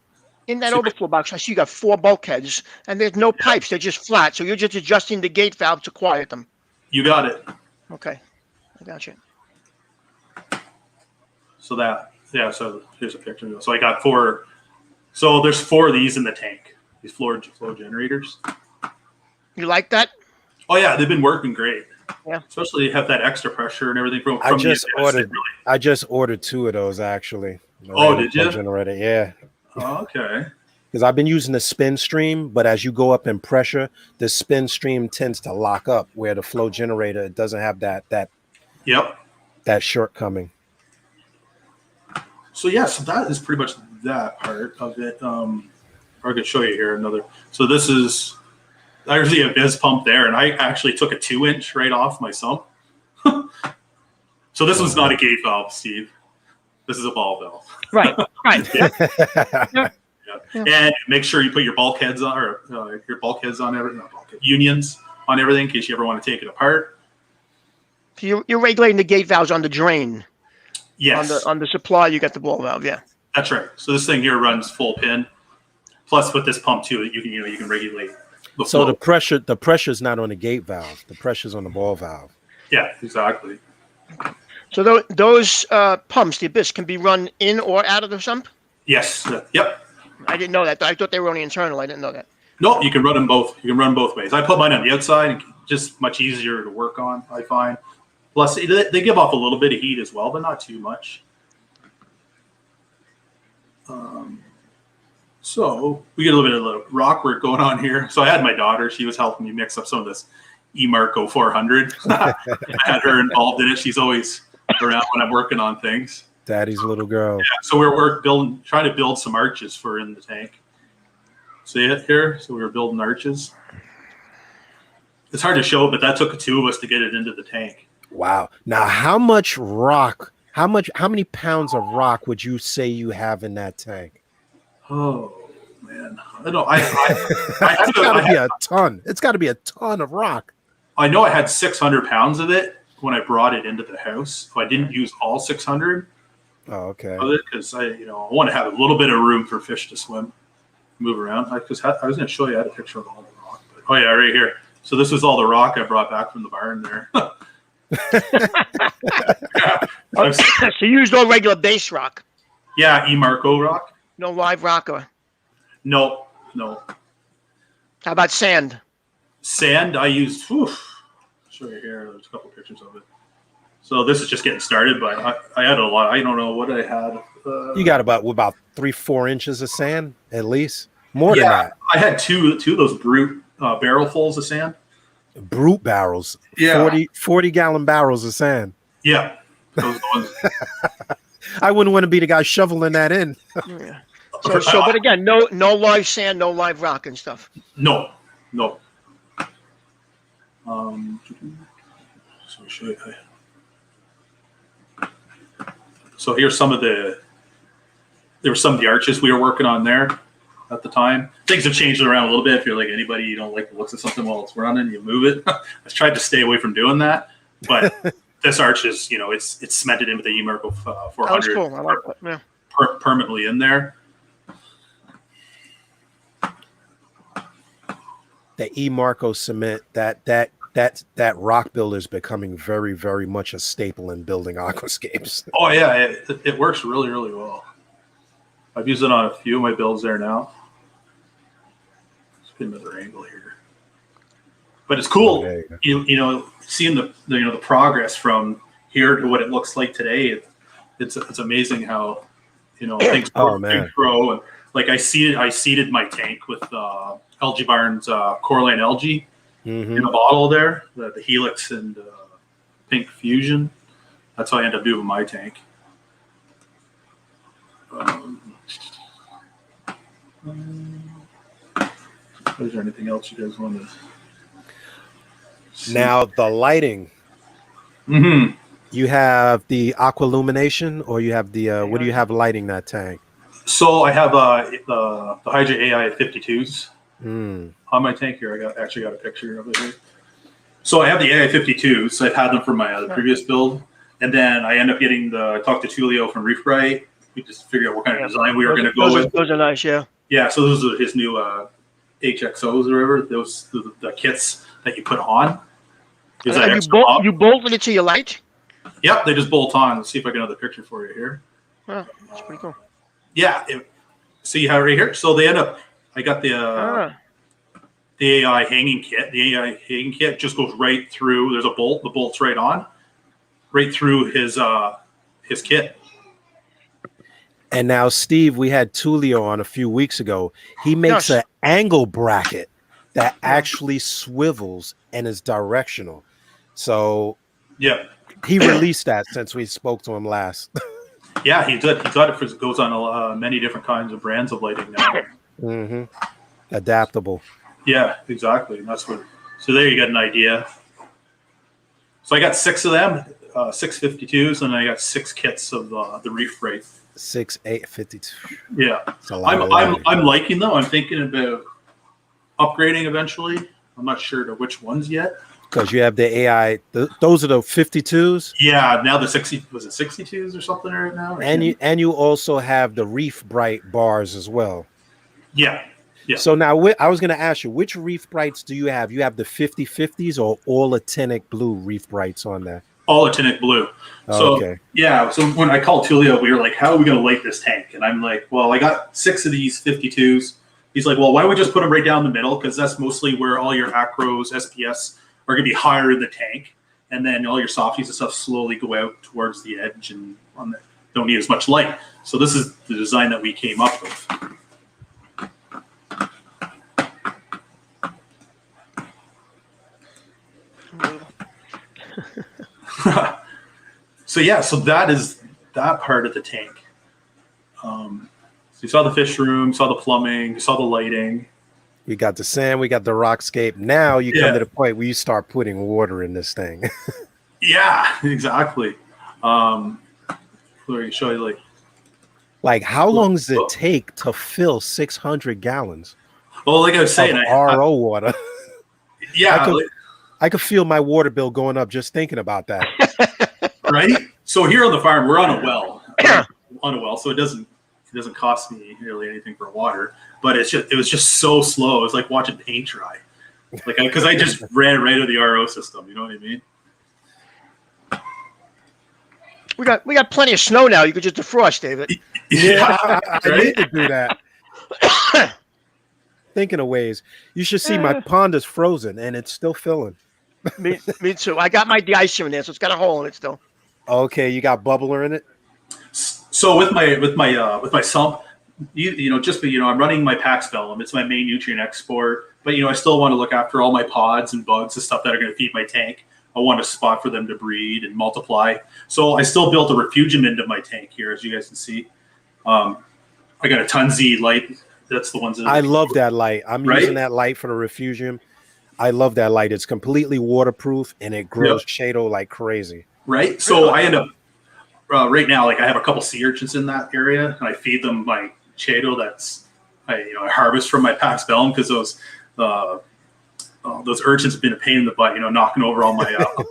In that overflow box, I see you got 4 bulkheads, and there's no pipes. They're just flat. So you're just adjusting the gate valve to quiet them. You got it. Okay. I got you. So so here's a picture. So I got 4. So there's 4 of these in the tank. These flow generators. You like that? Oh yeah, they've been working great. Yeah. Especially they have that extra pressure and everything from I just ordered 2 of those actually. Oh, did you? Generator, yeah. Oh, okay. Because I've been using the spin stream, but as you go up in pressure, the spin stream tends to lock up, where the flow generator doesn't have that shortcoming. So yeah, so that is pretty much that part of it. I could show you here another. So this is there's the Abyss pump there, and I actually took a 2-inch right off my sump. So this one's not a gate valve, Steve. This is a ball valve. Right. Yeah. And make sure you put your bulkheads on, or your bulkheads on everything, not bulkhead, unions on everything in case you ever want to take it apart. So you're regulating the gate valves on the drain. Yes. On the supply, you got the ball valve. Yeah. That's right. So this thing here runs full pin. Plus, with this pump too, you can regulate the flow. So the pressure's not on the gate valve. The pressure's on the ball valve. Yeah, exactly. So those pumps, the Abyss, can be run in or out of the sump? Yes. Yep. I didn't know that. I thought they were only internal. I didn't know that. No, you can run them both. You can run both ways. I put mine on the outside, and just much easier to work on, I find. Plus, they give off a little bit of heat as well, but not too much. So we get a little bit of the rock work going on here. So I had my daughter. She was helping me mix up some of this E-Marco 400. I had her involved in it. She's always around when I'm working on things. Daddy's little girl. Yeah, so we're trying to build some arches for in the tank. See it here? So we were building arches. It's hard to show, but that took 2 of us to get it into the tank. Wow. Now, how much rock? How many pounds of rock would you say you have in that tank? Oh man, I don't know. It's got to be a ton. It's got to be a ton of rock. I know I had 600 pounds of it when I brought it into the house. So I didn't use all 600. Oh, okay. Because I want to have a little bit of room for fish to swim, move around. Because I was going to show you. I had a picture of all the rock. But, oh yeah, right here. So this was all the rock I brought back from the barn there. So you used all regular base rock? Yeah, E-Marco rock. No live rock or? No. How about sand? Sand, I used, show you here. There's a couple pictures of it. So this is just getting started, but I had a lot. I don't know what I had. You got about 3-4 inches of sand, at least. More than that. I had two of those brute barrelfuls of sand. Brute barrels. Yeah. 40 gallon barrels of sand. Yeah. Those ones. I wouldn't want to be the guy shoveling that in. Yeah. So, but again, no live sand, no live rock and stuff. No. So here's some of the arches we were working on there. at the time. Things have changed around a little bit. If you're like anybody, you don't like the looks of something while it's running, you move it. I've tried to stay away from doing that, but this arch is, it's cemented in with the E-Marco 400. That's cool. I like that. Yeah. Permanently in there. The E-Marco cement, that rock builder is becoming very, very much a staple in building aquascapes. Oh yeah, it works really, really well. I've used it on a few of my builds there now. Let's get another angle here. But it's cool, seeing the progress from here to what it looks like today. It's amazing how things grow. And like I seeded my tank with Algae Barn's Coraline algae in a bottle there, the Helix and Pink Fusion. That's how I end up doing my tank. Is there anything else you guys want to see? Now the lighting. Mm-hmm. You have the aqualumination, or you have the what do you have lighting that tank? So I have the Hydra AI 52s on my tank here. I actually got a picture of it here. So I have the AI 52s. I've had them for my previous build, and then I end up getting I talked to Tulio from Reef Bright. We just figured out what kind of design we were going to go with. Those are nice, yeah. Yeah, so those are his new HXOs or whatever. Those the kits that you put on. You bolted it to your light? Yep, they just bolt on. Let's see if I get another picture for you here. Oh, that's pretty cool. Yeah, see how right here. So they end up. I got the AI hanging kit. The AI hanging kit just goes right through. There's a bolt. The bolt's right on, right through his kit. And now, Steve, we had Tulio on a few weeks ago. He makes an angle bracket that actually swivels and is directional. So yeah, he released that since we spoke to him last. Yeah, he did. He got it. Goes on many different kinds of brands of lighting now. Adaptable. Yeah, exactly. And that's what. So there you get an idea. So I got 6 of them, 6 52s, and I got 6 kits of the Reef Bright. 6, 8, 52. Yeah, I'm liking them. I'm thinking about upgrading eventually. I'm not sure to which ones yet. Because you have the AI, those are the 52s. Yeah, now the 60 was it 62s or something right now. And you also have the Reef Bright bars as well. Yeah. Yeah. So now I was going to ask you, which Reef Brights do you have? You have the 50/50s or all actinic blue Reef Brights on there? All actinic blue. So okay. Yeah. So when I called Tulio, we were like, "How are we going to light this tank?" And I'm like, "Well, I got 6 of these 52s." He's like, "Well, why don't we just put them right down the middle? Because that's mostly where all your acros, SPS are going to be higher in the tank, and then all your softies and stuff slowly go out towards the edge and don't need as much light." So this is the design that we came up with. So yeah, so that is that part of the tank. So you saw the fish room, saw the plumbing, you saw the lighting. We got the sand, we got the rockscape. Now you come to the point where you start putting water in this thing. Yeah, exactly. Let me show you like how long does it take to fill 600 gallons? Well, like I was saying, RO water. Yeah, I could feel my water bill going up just thinking about that. Right? So here on the farm, we're on a well. So it doesn't cost me really anything for water. But it was just so slow. It was like watching paint dry. Like because I just ran it right out of the RO system. You know what I mean? We got plenty of snow now. You could just defrost, David. Yeah, I need to do that. Thinking of ways. You should see my pond is frozen and it's still filling. Me too. I got my de-icer in there, so it's got a hole in it still. Okay, you got bubbler in it. So with my sump, I'm running my Pax Vellum. It's my main nutrient export, but I still want to look after all my pods and bugs and stuff that are going to feed my tank. I want a spot for them to breed and multiply. So I still built a refugium into my tank here, as you guys can see. I got a Tunzi light. That's the ones that I love that light. I'm using that light for the refugium. I love that light. It's completely waterproof and it grows shado like crazy. Right. So I end up right now, like I have a couple sea urchins in that area, and I feed them my Chaeto I harvest from my Pax Bellum because those urchins have been a pain in the butt, knocking over all my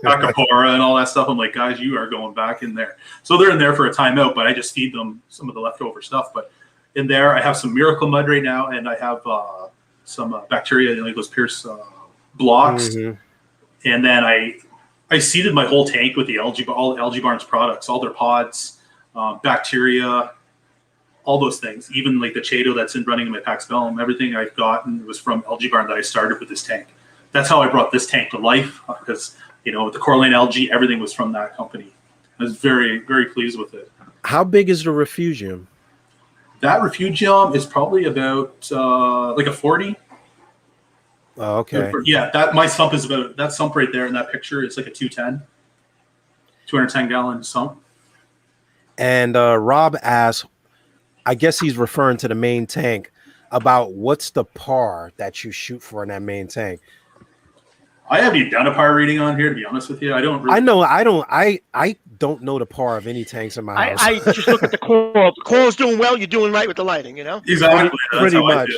acropora and all that stuff. I'm like, guys, you are going back in there. So they're in there for a timeout, but I just feed them some of the leftover stuff. But in there, I have some miracle mud right now, and I have some bacteria, like those Pierce blocks. Mm-hmm. And then I seeded my whole tank with all Algae Barn's products, all their pods, bacteria, all those things. Even like the Chaeto that's running in my Pax Bellum, everything I've gotten was from Algae Barn that I started with this tank. That's how I brought this tank to life, because with the coralline algae, everything was from that company. I was very, very pleased with it. How big is the refugium? That refugium is probably about like a 40. Oh, okay. Yeah, my sump is about, that sump right there in that picture, it's like a 210 gallon sump. And Rob asked, I guess he's referring to the main tank, about what's the par that you shoot for in that main tank. I haven't even done a par reading on here, to be honest with you. I don't know the par of any tanks in my house. I just look at the coral. The coral's doing well, you're doing right with the lighting, Exactly. Pretty much.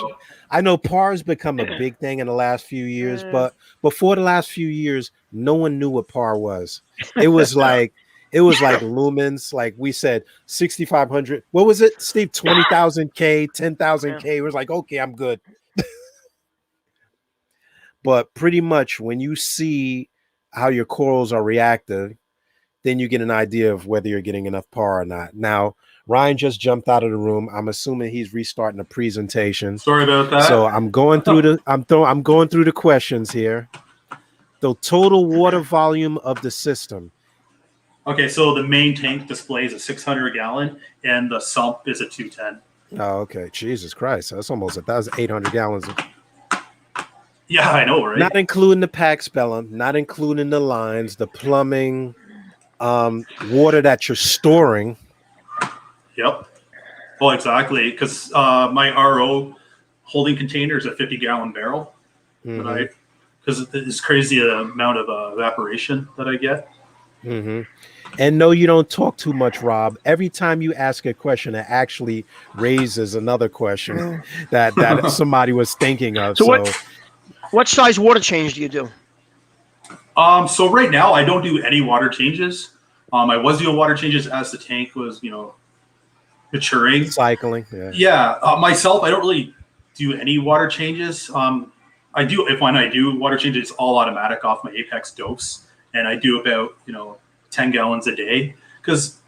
I know par's become a big thing in the last few years, but before the last few years, no one knew what par was. It was like lumens, like we said, 6,500. What was it, Steve? 20,000 K, 10,000 K. It was like, okay, I'm good. But pretty much when you see how your corals are reactive, then you get an idea of whether you're getting enough par or not. Now, Ryan just jumped out of the room. I'm assuming he's restarting the presentation. Sorry about that. So I'm going through I'm going through the questions here. The total water volume of the system. Okay, so the main tank displays a 600 gallon, and the sump is a 210. Oh, okay. Jesus Christ, that's almost 1,800 gallons. Yeah, I know, right? Not including the Pax Bellum, not including the lines, the plumbing, water that you're storing. Yep. Well, exactly, because my RO holding container is a 50-gallon barrel. Mm-hmm. Because it's crazy the amount of evaporation that I get. Mm-hmm. And no, you don't talk too much, Rob. Every time you ask a question, it actually raises another question that somebody was thinking of. So what size water change do you do? So right now I don't do any water changes. I was doing water changes as the tank was, maturing. Cycling. Yeah. Myself, I don't really do any water changes. I do, when I do water changes, it's all automatic off my Apex dose. And I do about, 10 gallons a day. Because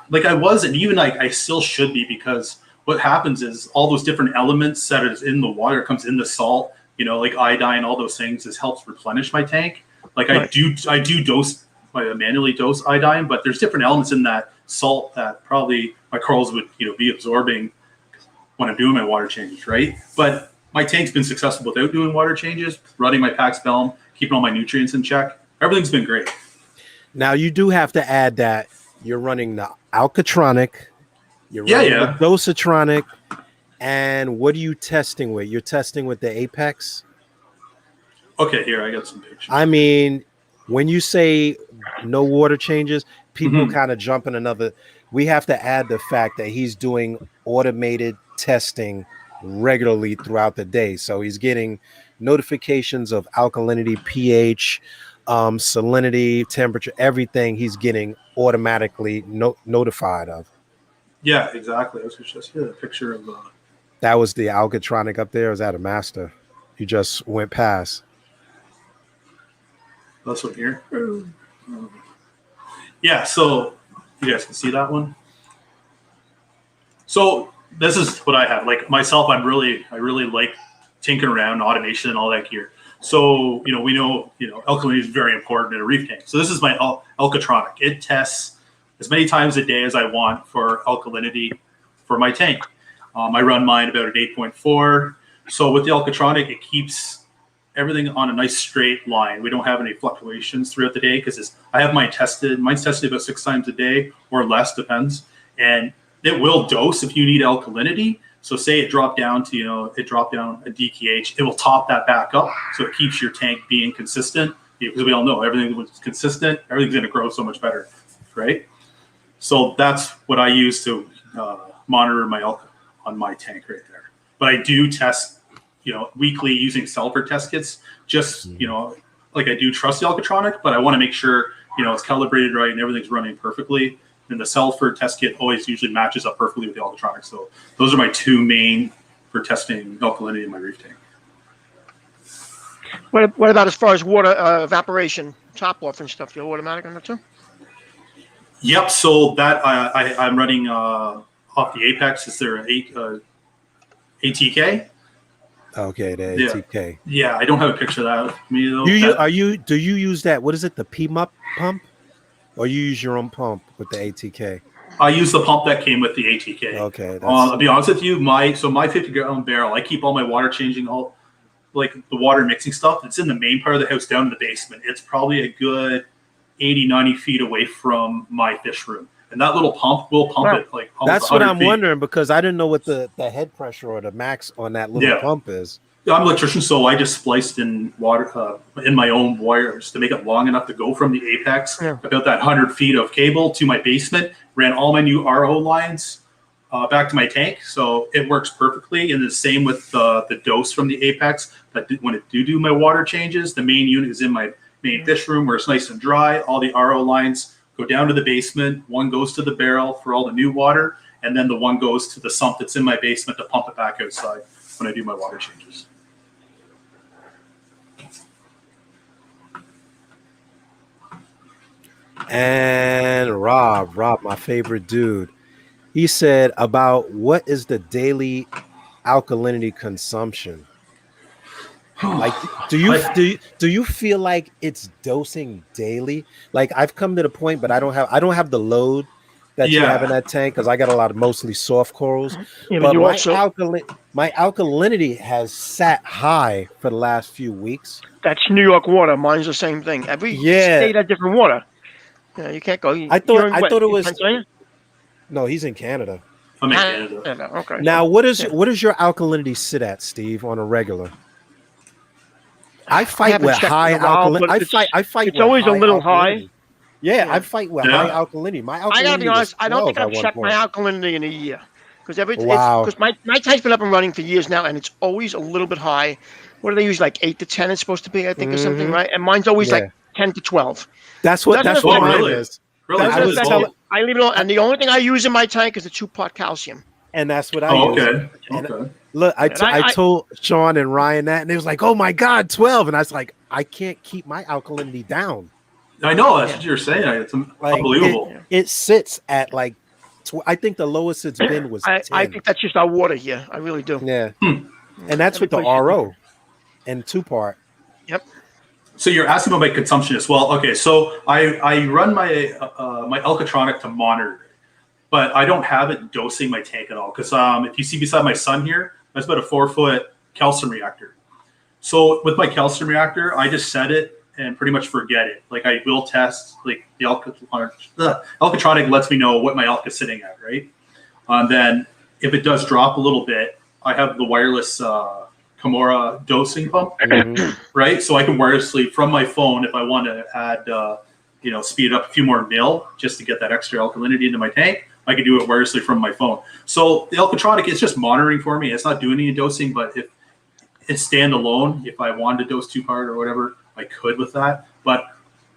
like I was, and even I still should be, because what happens is all those different elements that is in the water comes in the salt, like iodine, all those things, helps replenish my tank. Like right. I do dose, manually dose iodine, but there's different elements in that salt that probably my corals would, be absorbing when I'm doing my water changes, right? But my tank's been successful without doing water changes, running my Pax Bellum, keeping all my nutrients in check. Everything's been great. Now you do have to add that you're running the Alkatronic, you're running the Dosatronic, and what are you testing with? You're testing with the Apex? Okay, here, I got some pictures. I mean, when you say no water changes, people kind of jump in another. We have to add the fact that he's doing automated testing regularly throughout the day. So he's getting notifications of alkalinity, pH, salinity, temperature, everything he's getting automatically notified of. Yeah, exactly. I was just here a picture of that was the Alkatronic up there. Or is that a master? You just went past. This one here. Yeah, so you guys can see that one. So this is what I have. Like myself, I really like tinkering around automation and all that gear. So, we know, alkalinity is very important in a reef tank. So this is my Alkatronic. It tests as many times a day as I want for alkalinity for my tank. I run mine about an 8.4. So with the Alkatronic, it keeps everything on a nice straight line. We don't have any fluctuations throughout the day because I have mine tested. Mine's tested about 6 times a day or less, depends. And it will dose if you need alkalinity. So say it dropped down to, a DKH, it will top that back up. So it keeps your tank being consistent, because we all know everything was consistent. Everything's going to grow so much better, right? So that's what I use to monitor my alka on my tank right there. but I do test, weekly using sulfur test kits. Just, like I do trust the Alkatronic, but I want to make sure, it's calibrated right and everything's running perfectly. And the sulfur test kit always usually matches up perfectly with the Alkatronic. So those are my two main for testing alkalinity in my reef tank. What about as far as water evaporation, top off and stuff? You're automatic on that too? Yep. So that I'm running off the Apex. Is there an ATK? Okay, the ATK. Yeah, I don't have a picture of that with me though. Do you use that? What is it? The PMUP pump, or you use your own pump with the ATK? I use the pump that came with the ATK. Okay. I'll be honest with you, my 50-gallon barrel, I keep all my water changing, all like the water mixing stuff. It's in the main part of the house, down in the basement. It's probably a good 80, 90 feet away from my fish room. And that little pump will pump it like almost That's what I'm 100 feet. wondering, because I didn't know what the head pressure or the max on that little pump is. I'm an electrician, so I just spliced in water in my own wires to make it long enough to go from the Apex, about that 100 feet of cable to my basement, ran all my new RO lines back to my tank. So it works perfectly. And the same with the dose from the Apex. That when it do my water changes, the main unit is in my main fish room where it's nice and dry. All the RO lines go down to the basement. One goes to the barrel for all the new water, and then the one goes to the sump that's in my basement to pump it back outside when I do my water changes. And Rob, my favorite dude, he said about what is the daily alkalinity consumption? Like, do you feel like it's dosing daily? Like, I've come to the point, but I don't have the load that you have in that tank, because I got a lot of mostly soft corals. Yeah, but my also, alkalinity has sat high for the last few weeks. that's New York water. Mine's the same thing. Every state has different water. Yeah, you can't go. I thought it was. Pennsylvania? No, he's in Canada. I'm in Canada. Okay. Now, what is your alkalinity sit at, Steve, on a regular? I fight with high alkalinity. I fight. It's always a little high. Yeah, I fight with high alkalinity. My alkalinity. I gotta be honest. I don't think I've checked my alkalinity in a year, because my tank's been up and running for years now, and it's always a little bit high. What do they use? Like 8 to 10. It's supposed to be, I think, or something, right? And mine's always like 10 to 12. That's what mine is. Really? I leave it on, and the only thing I use in my tank is the 2-part calcium. And that's what I use. Okay. Look, I told Sean and Ryan that, and they was like, "Oh my God, 12!" And I was like, "I can't keep my alkalinity down." I know that's what you're saying. It's unbelievable. It sits at like, I think the lowest it's been was 10. I think that's just our water here. I really do. Yeah, and that's with the RO and 2-part. Yep. So you're asking about my consumption as well. Okay, so I run my my Alkatronic to monitor, but I don't have it dosing my tank at all. Because if you see beside my son here, that's about a 4-foot calcium reactor. So with my calcium reactor, I just set it and pretty much forget it. Like, I will test, like, the Alkatronic lets me know what my Alka is sitting at, right? And then if it does drop a little bit, I have the wireless Kimura dosing pump, right? So I can wirelessly from my phone, if I want to add, speed it up a few more mil just to get that extra alkalinity into my tank, I can do it wirelessly from my phone. So the Alkatronic is just monitoring for me. It's not doing any dosing, but if it's standalone, if I wanted to dose 2-part or whatever, I could with that. But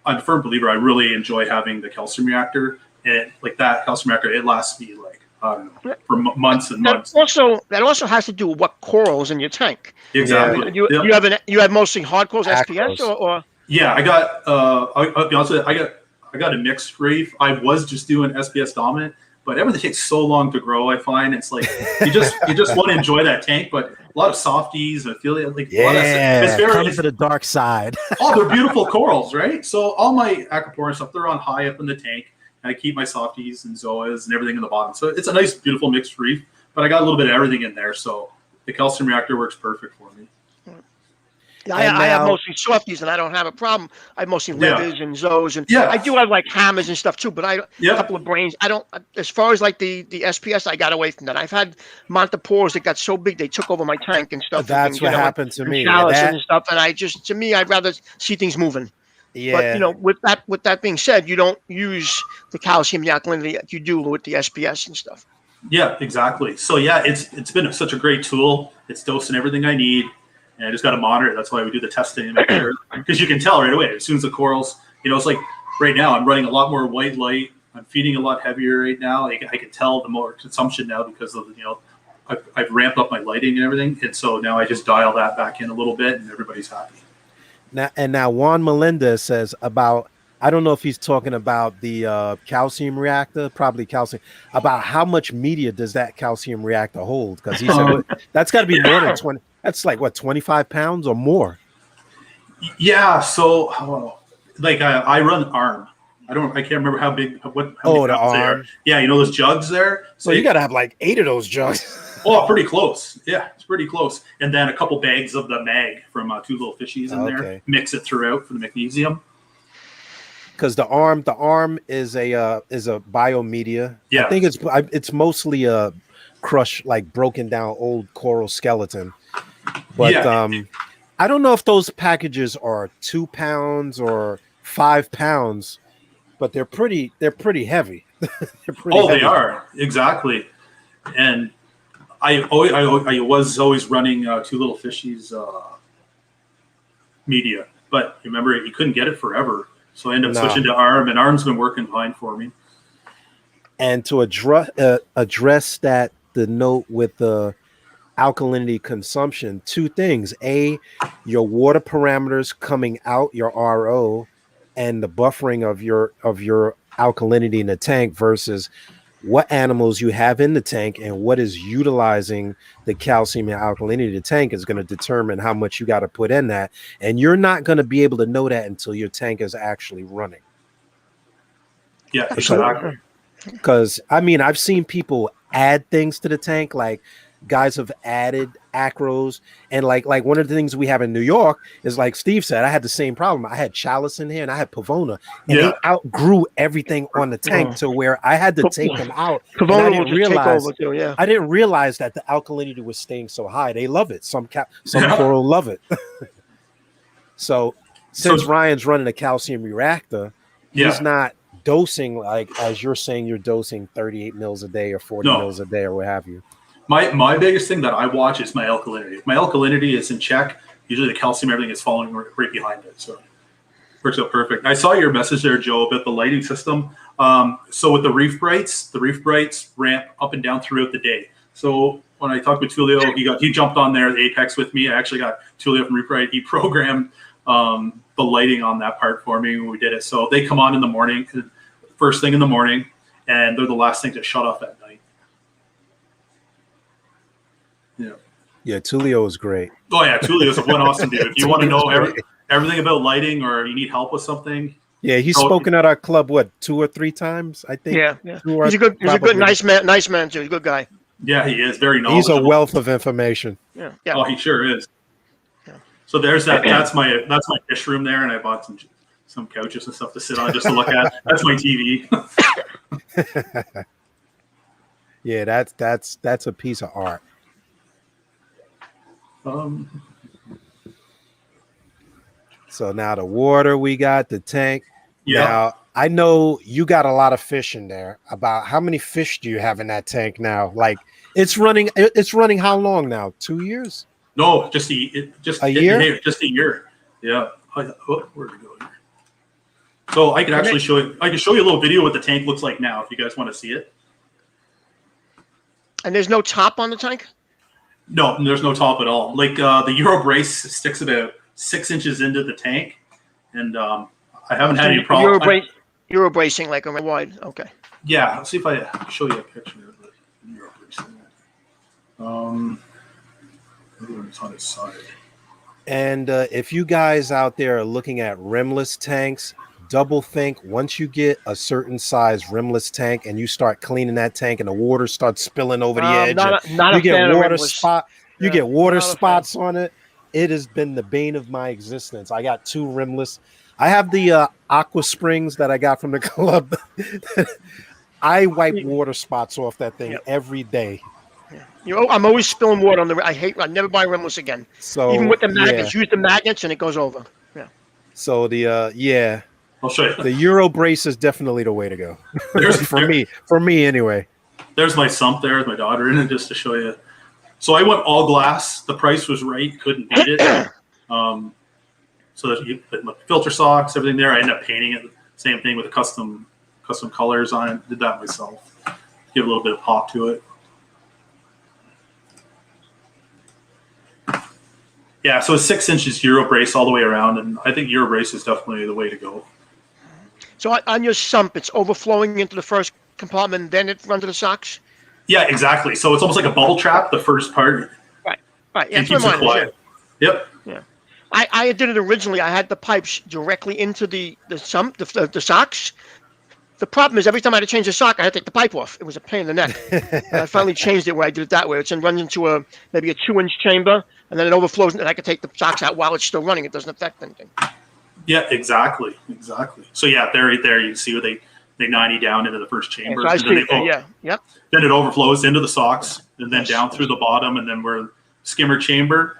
I'm a firm believer. I really enjoy having the calcium reactor, and like that calcium reactor, it lasts me like for months and months. That also has to do with what corals in your tank. Exactly. You have mostly hard corals, SPS, or yeah. I got. I'll be honest with you, I got a mixed reef. I was just doing SPS dominant, but everything takes so long to grow. I find it's like you just want to enjoy that tank, but a lot of softies. I feel like a lot of it's very to the dark side. Oh, they're beautiful corals, right? So all my acropora stuff, they're on high up in the tank. I keep my softies and zoas and everything in the bottom. So it's a nice, beautiful mixed reef, but I got a little bit of everything in there. So the calcium reactor works perfect for me. Yeah, I have mostly softies, and I don't have a problem. I have mostly leathers and zoes, and I do have like hammers and stuff too. But a couple of brains. I don't. As far as like the SPS, I got away from that. I've had Monteporos that got so big they took over my tank and stuff. That's what happened to me. And stuff, and I'd rather see things moving. Yeah. But with that being said, you don't use the calcium, the alkalinity that you do with the SPS and stuff. Yeah, exactly. So yeah, it's been such a great tool. It's dosing everything I need, and I just got to monitor it. That's why we do the testing and make sure, because you can tell right away as soon as the corals. It's like right now I'm running a lot more white light. I'm feeding a lot heavier right now. I can tell the more consumption now because of I've ramped up my lighting and everything, and so now I just dial that back in a little bit, and everybody's happy. Now Juan Melendez says about, I don't know if he's talking about the calcium reactor, probably calcium, about how much media does that calcium reactor hold? Because he said that's got to be more than 20. That's like what, 25 pounds or more? Yeah. So like I run ARM. I can't remember how big, how many the pounds they are. ARM. Yeah, those jugs there. So you got to have like 8 of those jugs. Oh, pretty close. Yeah, it's pretty close. And then a couple bags of the mag from Two Little Fishies in there. Mix it throughout for the magnesium. Because the arm is a biomedia. Yeah, I think it's mostly a crushed, like broken down old coral skeleton. But I don't know if those packages are 2 pounds or 5 pounds, but they're pretty heavy. They're pretty heavy. They are, exactly. And I was always running Two Little Fishies media, but remember you couldn't get it forever. So I ended up switching to ARM, and ARM's been working fine for me. And to address that, the note with the alkalinity consumption, 2 things: A, your water parameters coming out, your RO, and the buffering of your alkalinity in the tank versus what animals you have in the tank and what is utilizing the calcium and alkalinity of the tank is going to determine how much you got to put in that. And you're not going to be able to know that until your tank is actually running. Yeah, exactly. Because I mean, I've seen people add things to the tank, like guys have added acros, and like one of the things we have in New York is, like Steve said, I had the same problem. I had chalice in here and I had pavona, and they outgrew everything on the tank to where I had to take them out. Pavona will just take over too, yeah. I didn't realize that the alkalinity was staying so high. They love it. Some coral love it. So since Ryan's running a calcium reactor, he's not dosing like, as you're saying, you're dosing 38 mils a day or 40 mils a day or what have you. My biggest thing that I watch is my alkalinity. If my alkalinity is in check, usually the calcium, everything is falling right behind it. So it works out perfect. I saw your message there, Joe, about the lighting system. So with the reef brights ramp up and down throughout the day. So when I talked with Tulio, he jumped on there, the Apex with me. I actually got Tulio from Reef Bright. He programmed the lighting on that part for me when we did it. So they come on in the morning, first thing in the morning, and they're the last thing to shut off at night. Yeah, Tulio is great. Oh yeah, Tulio is one awesome dude. If you want to know everything about lighting, or you need help with something. Yeah, he's spoken at our club 2 or 3 times, I think. Yeah. He's a good, nice man too. He's a good guy. Yeah, he is very knowledgeable. He's a wealth of information. Yeah. Oh, he sure is. Yeah. So there's that. That's my fish room there, and I bought some couches and stuff to sit on just to look at. That's my TV. Yeah, that's a piece of art. So now the water, we got the tank. Yeah. Now I know you got a lot of fish in there. About how many fish do you have in that tank now? Like it's running how long now? 2 years? No, just a year. Just a year. Yeah. Where'd it go here? So I can actually show you. I can show you a little video what the tank looks like now if you guys want to see it. And there's no top on the tank? No, there's no top at all. Like the Euro brace sticks about 6 inches into the tank, and I haven't had any problem. Euro bracing like a wide. Okay. Yeah, let's see if I can show you a picture of the Euro bracing. It's on its side. And if you guys out there are looking at rimless tanks, double think. Once you get a certain size rimless tank and you start cleaning that tank and the water starts spilling over the edge, you get water spots on it. It has been the bane of my existence. I got 2 rimless. I have the Aqua Springs that I got from the club. I wipe water spots off that thing every day. I'm always spilling water on I never buy rimless again. So even with the magnets, use the magnets and it goes over. Yeah. So I'll show you. The Euro brace is definitely the way to go. For me anyway. There's my sump there with my daughter in it, just to show you. So I went all glass. The price was right. Couldn't beat it. So that you put my filter socks, everything there. I ended up painting it. Same thing with the custom colors on it. Did that myself. Give a little bit of pop to it. Yeah, so it's 6 inches Euro brace all the way around, and I think Euro brace is definitely the way to go. So on your sump, it's overflowing into the first compartment, and then it runs to the socks? Yeah, exactly. So it's almost like a bubble trap, the first part. Right. Yeah, it keeps it quiet. Yep. Yeah. I did it originally. I had the pipes directly into the sump, the socks. The problem is every time I had to change the sock, I had to take the pipe off. It was a pain in the neck. I finally changed it where I did it that way. It runs into maybe a 2-inch chamber, and then it overflows, and I can take the socks out while it's still running. It doesn't affect anything. Yeah, exactly. So yeah, there, right there, you can see where they 90 down into the first chamber. Yeah, so yep. Then it overflows into the socks, and then down through the bottom, and then we're skimmer chamber.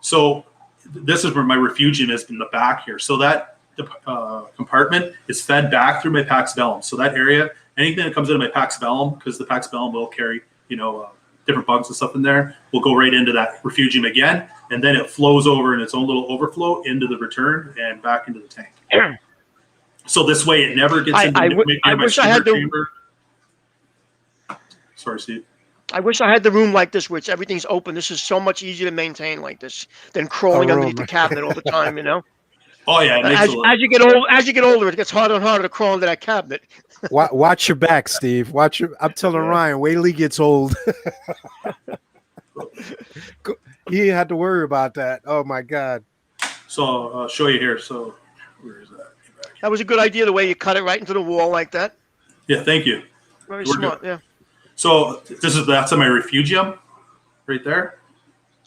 So this is where my refugium is in the back here. So that compartment is fed back through my Pax Bellum. So that area, anything that comes into my Pax Bellum, because the Pax Bellum will carry, different bugs and stuff in there, will go right into that refugium again, and then it flows over in its own little overflow into the return and back into the tank. So this way, it never gets into I wish I had the chamber. Sorry, Steve. I wish I had the room like this, where everything's open. This is so much easier to maintain like this than crawling underneath the cabinet all the time. Oh yeah. As you get older, it gets harder and harder to crawl into that cabinet. Watch your back, Steve. I'm telling Ryan, wait till he gets old. He had to worry about that. Oh my God. So I'll show you here. So where is that? That was a good idea, the way you cut it right into the wall like that. Yeah, thank you. Very smart. Yeah. So that's my refugium, right there.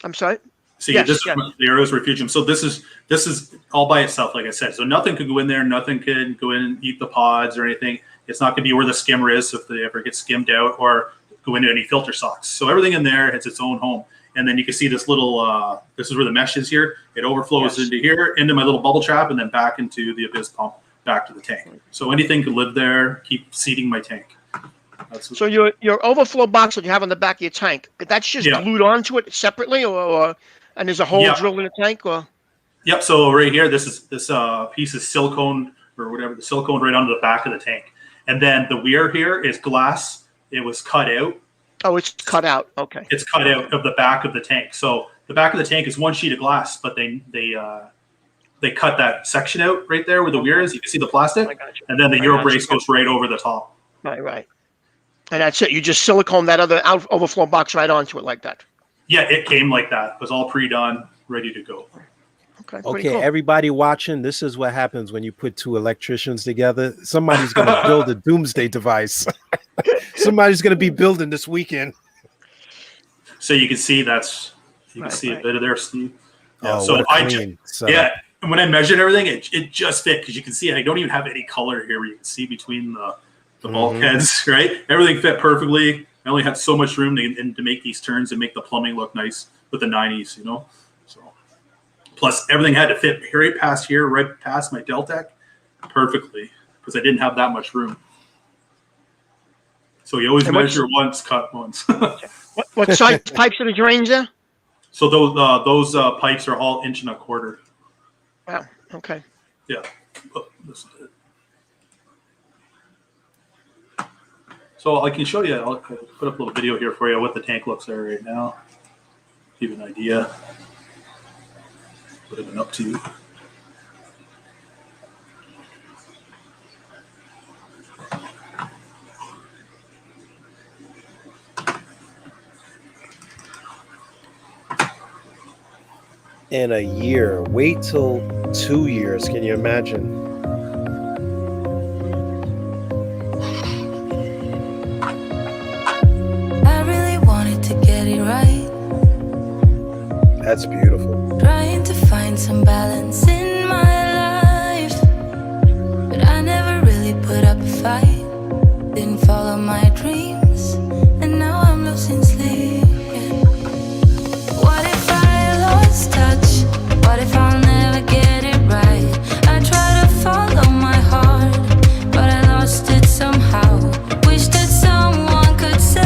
I'm sorry. See, this is the Aero's refugium. So this is all by itself, like I said. So nothing could go in there. Nothing could go in and eat the pods or anything. It's not going to be where the skimmer is if they ever get skimmed out, or go into any filter socks. So everything in there has its own home. And then you can see this little, this is where the mesh is here. It overflows into here, into my little bubble trap, and then back into the Abyss pump, back to the tank. So anything could live there, keep seeding my tank. So your overflow box that you have on the back of your tank, that's just glued onto it separately, and there's a hole drilled in the tank, or? Yep. So right here, this piece is silicone or whatever, the silicone right onto the back of the tank, and then the weir here is glass. It was cut out. Oh, it's cut out. Okay. It's cut out of the back of the tank. So the back of the tank is one sheet of glass, but they cut that section out right there where the weir is. You can see the plastic, and then the Euro brace goes right over the top. Right. And that's it. You just silicone that other overflow box right onto it like that. Yeah, it came like that. It was all pre-done, ready to go. Okay, cool. Everybody watching, this is what happens when you put two electricians together. Somebody's going to build a doomsday device. Somebody's going to be building this weekend. So you can see you can see a bit of there, Steve. Yeah, oh, so if and when I measured everything, it just fit, because you can see I don't even have any color here where you can see between the bulkheads, right? Everything fit perfectly. I only had so much room to make these turns and make the plumbing look nice with the 90s, So plus everything had to fit right past here, right past my Deltec, perfectly, because I didn't have that much room. So you always measure once, cut once. What size pipes are the drains there? So those pipes are all 1.25 inches. Wow. Okay. Yeah. This is it. So I can show you. I'll put up a little video here for you what the tank looks like right now. Give you an idea what I've been up to. In a year, wait till 2 years. Can you imagine? That's beautiful. Trying to find some balance in my life, but I never really put up a fight. Didn't follow my dreams, and now I'm losing sleep. What if I lost touch? What if I'll never get it right? I try to follow my heart, but I lost it somehow. Wish that someone could say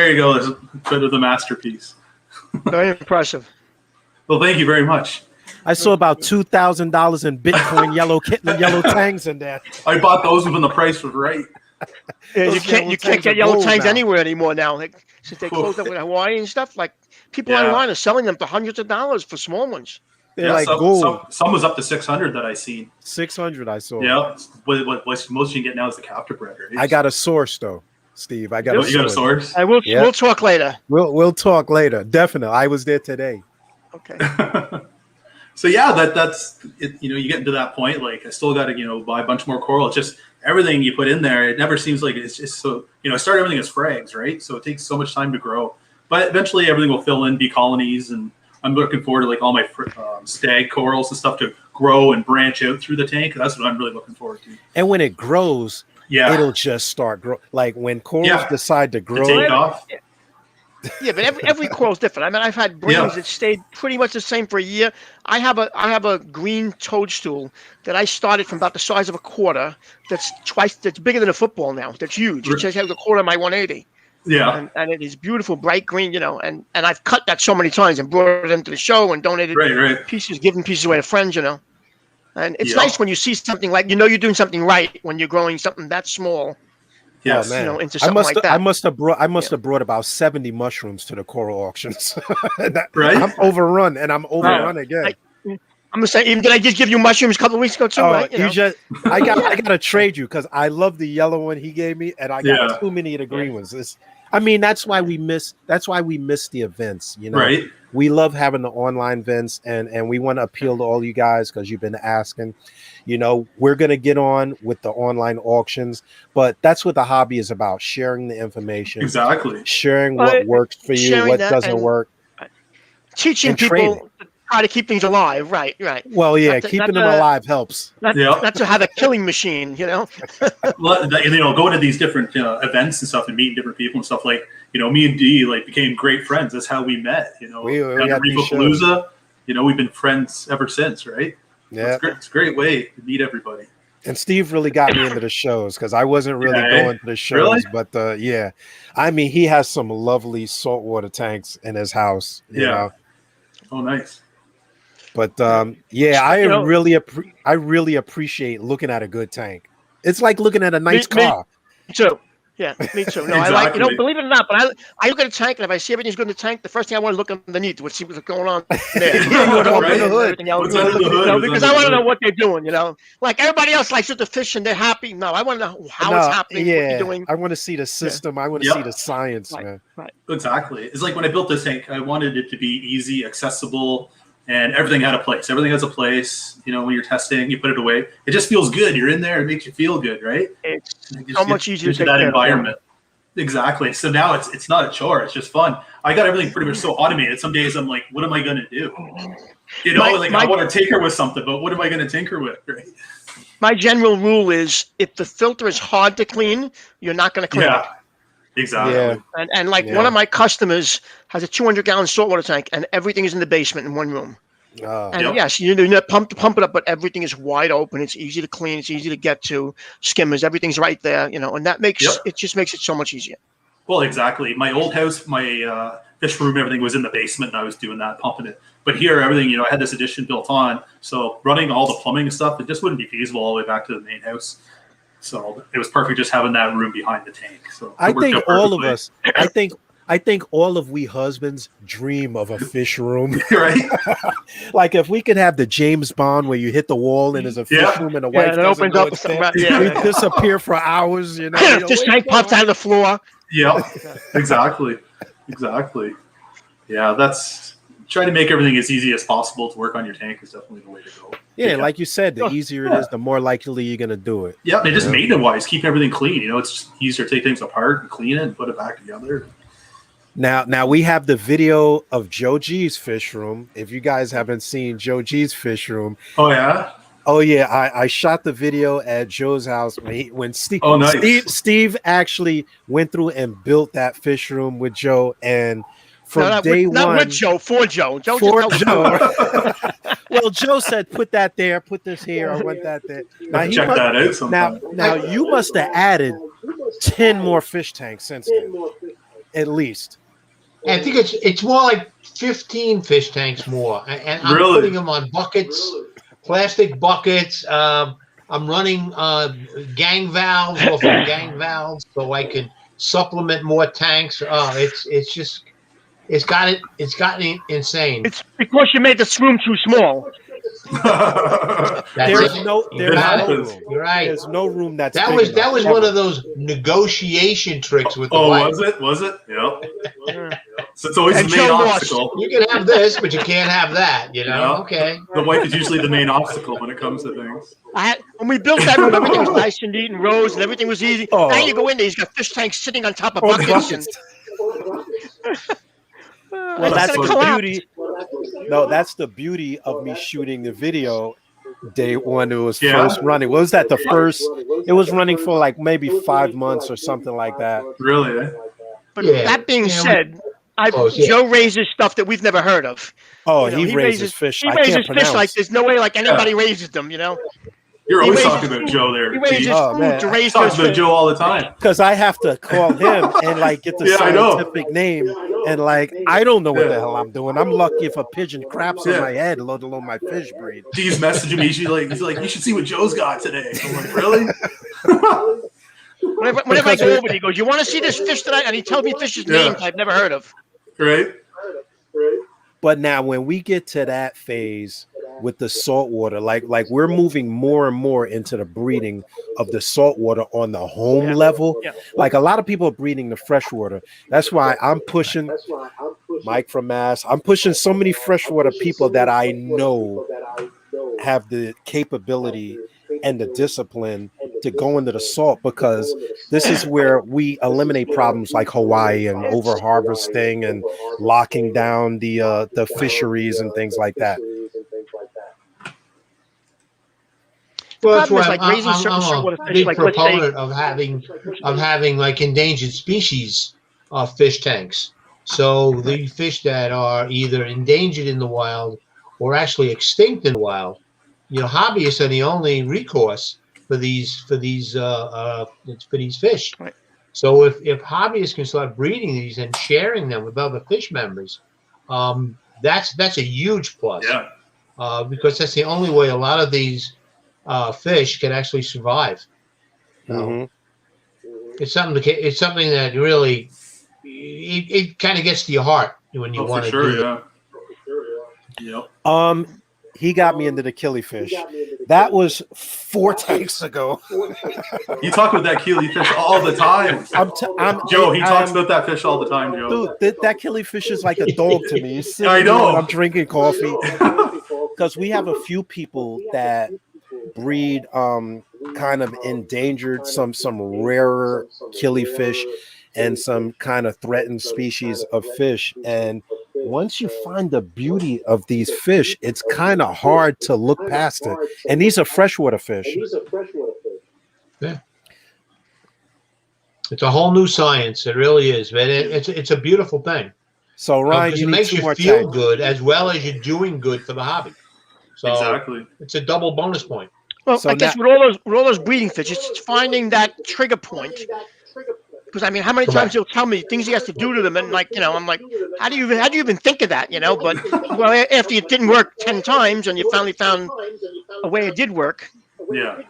there you go. There's a bit of the masterpiece. Very impressive. Well, thank you very much. I saw about $2,000 in Bitcoin yellow tangs in there. I bought those when the price was right. Yeah, you can't get yellow tangs now. anywhere anymore now. Like, since they closed up with Hawaii and stuff, like people online are selling them for hundreds of dollars for small ones. They're like gold. Some was up to 600 that I seen. 600 I saw. Yeah, what most you can get now is the captive bred, right? I got a source though, Steve. I got a source. You got a source? We'll talk later. We'll talk later. Definitely. I was there today. Okay. So yeah, that's it. You know, you get into that point. Like, I still got to buy a bunch more coral. It's just everything you put in there. It never seems like it's just so. I start everything as frags, right? So it takes so much time to grow, but eventually everything will fill in, be colonies, and I'm looking forward to like all my stag corals and stuff to grow and branch out through the tank. That's what I'm really looking forward to. And when it grows, it'll just start grow. Like when corals decide to grow, take off. Yeah, but every coral is different. I mean, I've had brains that stayed pretty much the same for a year. I have a green toadstool that I started from about the size of a quarter. That's bigger than a football now. That's huge. It just has a quarter of my 180. Yeah, and it is beautiful, bright green. And I've cut that so many times and brought it into the show and donated pieces, given pieces away to friends. And it's nice when you see something like you're doing something right when you're growing something that small. Yes, man. Into something like that. I must have brought about 70 mushrooms to the coral auctions. Right? I'm overrun, and I'm overrun again. I'm gonna say, even did I just give you mushrooms a couple of weeks ago too? Right? I gotta trade you because I love the yellow one he gave me, and I got too many of the green ones. That's why we miss the events. Right? We love having the online events, and we want to appeal to all you guys because you've been asking. We're going to get on with the online auctions, but that's what the hobby is about, sharing the information. Exactly. Sharing what works for you, what doesn't work. Teaching people to try to keep things alive. Right. Well, keeping them alive helps. Not to have a killing machine, Well, going to these different events and stuff and meeting different people and stuff like, me and Dee became great friends. That's how we met, we at Reefapalooza, we've been friends ever since, right? Yeah, it's a great way to meet everybody. And Steve really got me into the shows because I wasn't really going to the shows. Really? But he has some lovely saltwater tanks in his house. You know? Oh, nice. But I really appreciate looking at a good tank. It's like looking at a nice car. Me too. Yeah, me too. No, Exactly. I like, believe it or not, but I look at a tank, and if I see everything's good in the tank, the first thing I want to look underneath to see what's going on there. Right? What's under the hood? Because I want to know what they're doing, Like everybody else likes the fish and they're happy. No, I want to know how it's happening, what you're doing. I want to see the system. I want to see the science, man. Right. Exactly. It's like when I built this tank, I wanted it to be easy, accessible, and everything had a place. Everything has a place. When you're testing, you put it away. It just feels good. You're in there. It makes you feel good, right? It's so much easier to take that care environment. Exactly. So now it's not a chore. It's just fun. I got everything pretty much so automated. Some days I'm like, what am I going to do? I want to tinker with something, but what am I going to tinker with? Right? My general rule is if the filter is hard to clean, you're not going to clean it. Exactly. Yeah. And one of my customers has a 200-gallon saltwater tank, and everything is in the basement in one room. Yes, you need to pump it up, but everything is wide open. It's easy to clean. It's easy to get to. Skimmers, everything's right there. And that makes it just makes it so much easier. Well, exactly. My old house, my fish room, everything was in the basement, and I was doing that, pumping it. But here, everything, I had this addition built on, so running all the plumbing and stuff, it just wouldn't be feasible all the way back to the main house. So it was perfect just having that room behind the tank. So I think all of us, I think all of we husbands dream of a fish room. Right? Like if we could have the James Bond where you hit the wall and there's a fish room and the wife opens up. We disappear for hours. This tank pops out of the floor. Yeah, exactly. Yeah, that's trying to make everything as easy as possible to work on your tank is definitely the way to go. Yeah, like you said, the easier it is, the more likely you're going to do it. Yeah, and just maintenance-wise, keep everything clean. It's just easier to take things apart and clean it and put it back together. Now we have the video of Joe G's fish room. If you guys haven't seen Joe G's fish room. Oh, yeah? Oh, yeah. I shot the video at Joe's house when Steve, Steve actually went through and built that fish room with Joe. And from day one. Not with Joe, for Joe. For Joe. Well, Joe said, put that there, put this here, I want that there. Now, check that out sometime. Now you must have added 10 more fish tanks since then. at least. I think it's more like 15 fish tanks more, and I'm Really? putting them on buckets, plastic buckets. I'm running gang valves off of gang valves so I can supplement more tanks. It's gotten insane. It's because you made this room too small. There's it. no You're room. You're right. There's no room that's That big was enough, one ever. of those negotiation tricks with the Oh, wife. was it? Yep. So it's always And the main Joe lost. obstacle. You can have this, but you can't have that. You know? Yeah. Okay. The wife is usually the main obstacle when it comes to things. When we built that room, everything was nice and neat and rows, and everything was easy. Oh. Now you go in there, he's got fish tanks sitting on top of Oh, the buckets. Well, that's gonna the collapse. beauty. No, that's the beauty of me shooting the video day one. It was Yeah. first running. What was that? The first? It was running for like maybe 5 months or something like that. Really? Eh? But Yeah. that being Yeah, said, Oh, yeah. Joe raises stuff that we've never heard of. Oh, You know, he raises fish. He I can't raises pronounce. fish like there's no way like anybody raises them. You know, You're He always raises talking about food. Joe there. he raises Pete. Oh, food man. to I raise talk those about fish. Joe all the time. Because I have to call him and like get the Yeah, I know. scientific name, and like I don't know what Yeah. the hell I'm doing. I'm lucky if a pigeon craps on Yeah. my head, let alone my fish breed. He's messaging me. He's like, you should see what Joe's got today. I'm like, really? Whenever I go over, he goes, "You want to see this fish tonight?" And he tells me fish's Yeah. names I've never heard of. Right? But now when we get to that phase with the saltwater, like we're moving more and more into the breeding of the saltwater on the home level. Yeah. Like a lot of people are breeding the freshwater. That's why I'm pushing Mike from Mass. I'm pushing so many freshwater people that I know have the capability and the discipline to go into the salt, because this is where we eliminate problems like Hawaii and over harvesting and locking down the fisheries and things like that. Well, that's problem is, why like, raising certain I'm saltwater a fish, big like, let's say- proponent of having like endangered species fish tanks. So the fish that are either endangered in the wild or actually extinct in the wild, you know, hobbyists are the only recourse for these fish. Right. So if hobbyists can start breeding these and sharing them with other fish members, that's a huge plus. Yeah. Because that's the only way a lot of these fish can actually survive. Mhm. It's something that really it kind of gets to your heart when you Oh, want for to sure, do it. yeah. Yep. He got me into the killifish. That was 4 tanks ago. You talk about that killifish all the time. Joe, he talks about that fish all the time, Joe. Dude, that killifish is like a dog to me. He's sitting I know. there and I'm drinking coffee. Because we have a few people that breed kind of endangered, some rarer killifish and some kind of threatened species of fish. And once you find the beauty of these fish, it's kind of hard to look past it. And these are freshwater fish. Yeah. It's a whole new science. It really is, man. It's a beautiful thing. So Ryan, Because you it need makes 2 you more feel tanks. good as well as you're doing good for the hobby. So Exactly. it's a double bonus point. Well, So I guess now- with all those breeding fish, it's finding that trigger point. Because I mean, how many times Correct. he'll tell me things he has to do to them, and like, you know, I'm like, how do you even think of that, you know? But well, after it didn't work 10 times, and you finally found a way it did work. Yeah.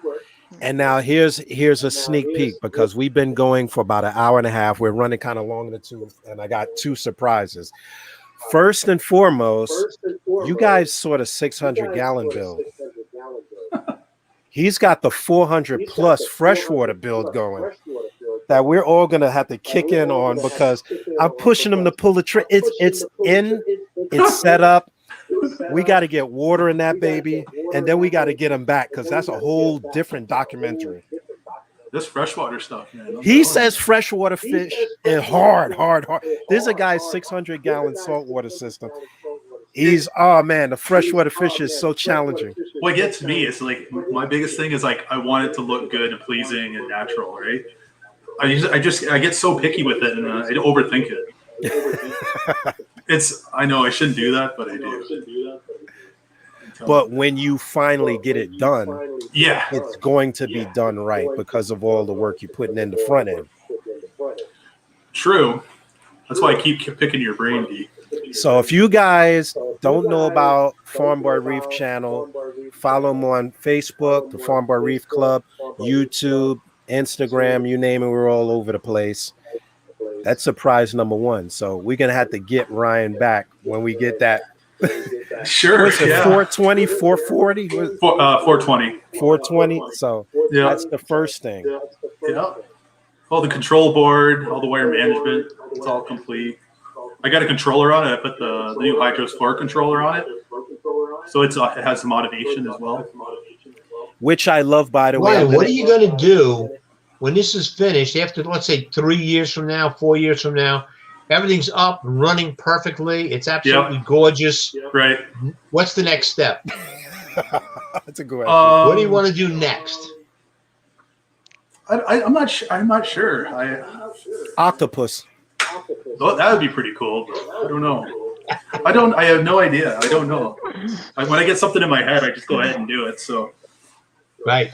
And now here's a sneak peek, because we've been going for about an hour and a half. We're running kind of long in the tooth, and I got 2 surprises. First and foremost, you guys saw the 600-gallon build. He's got the 400 plus freshwater build going that we're all gonna have to kick in on, because I'm pushing him to pull the trigger. It's set up. We got to get water in that baby, and then we got to get him back, because that's a whole different documentary. This freshwater stuff, man. I'm He telling says freshwater fish and hard. There's a guy's 600-gallon saltwater system. Oh man, the freshwater fish is so challenging. you. What gets me is like my biggest thing is like I want it to look good and pleasing and natural, right? I get so picky with it, and I overthink it. I know I shouldn't do that, but I do. But when you finally get it done, Yeah. it's going to be done right because of all the work you're putting in the front end. True. That's why I keep picking your brain, D. So if you guys don't know about Farm Boy Reef channel, follow them on Facebook, the Farm Boy Reef Club, YouTube, Instagram, you name it, we're all over the place. That's surprise number one. So we're gonna have to get Ryan back when we get that. Sure. What's it, 420, 440? 420. 420. So Yeah. that's the first thing. Yeah. All the control board, all the wire management, it's all complete. I got a controller on it. I put the new Hydros 4 controller on it. So it has some automation as well. Which I love, by the way. Ryan, what are you going to do when this is finished after, let's say, 3 years from now, 4 years from now? Everything's up and running perfectly. It's absolutely gorgeous. Right. What's the next step? That's a good What do you want to do next? I'm not sure. I'm not sure. Octopus. Oh, that would be pretty cool. I don't know. I have no idea. I don't know. When I get something in my head, I just go ahead and do it. So. Right.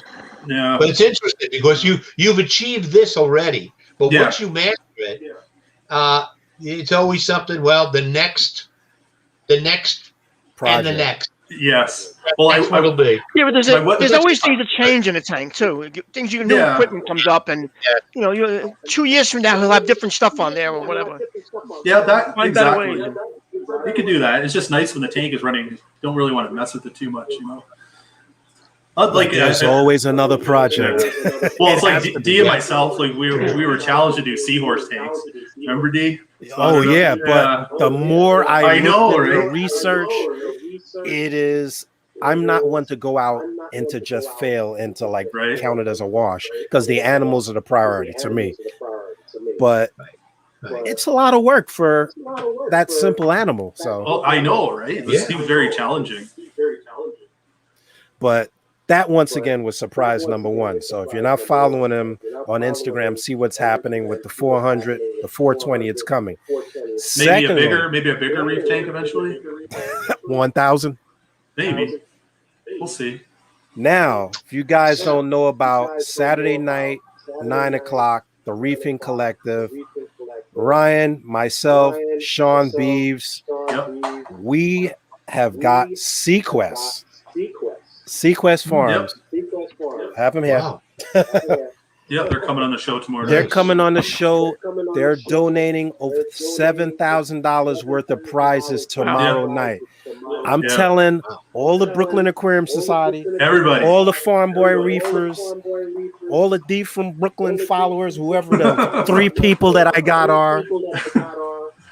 Yeah. But it's interesting because you've achieved this already. But once you master it, it's always something. Well, the next, Project. and the next. Yes. Well, will be. Yeah, but there's always things to change in a tank too. Things new equipment comes up, and 2 years from now he'll have different stuff on there or whatever. Yeah, exactly. You can do that. It's just nice when the tank is running. You don't really want to mess with it too much, Like there's always another project. Well, it's like D and myself. Like we were challenged to do seahorse tanks. Remember D? Oh yeah, but the more I know, look at right? the research, it is. I'm not one to go out and to just fail and to count it as a wash because the animals are the priority to me. But it's a lot of work for that simple animal. So I know, right? This seems very challenging. But that once again was surprise number one. So if you're not following him on Instagram, see what's happening with the 400, the 420. It's coming. Maybe a bigger reef tank eventually. 1,000. Maybe. We'll see. Now, if you guys don't know about Saturday night, 9 o'clock, the Reefing Collective, Ryan, myself, Sean Beeves, we have got Sequest Farms. Have them here. Wow. Yeah, they're coming on the show tomorrow. They're coming on the show. They're donating over $7,000 worth of prizes tomorrow night. I'm telling all the Brooklyn Aquarium Society, everybody, all the Farm Boy Reefers, all the D from Brooklyn followers, whoever the 3 people that I got are,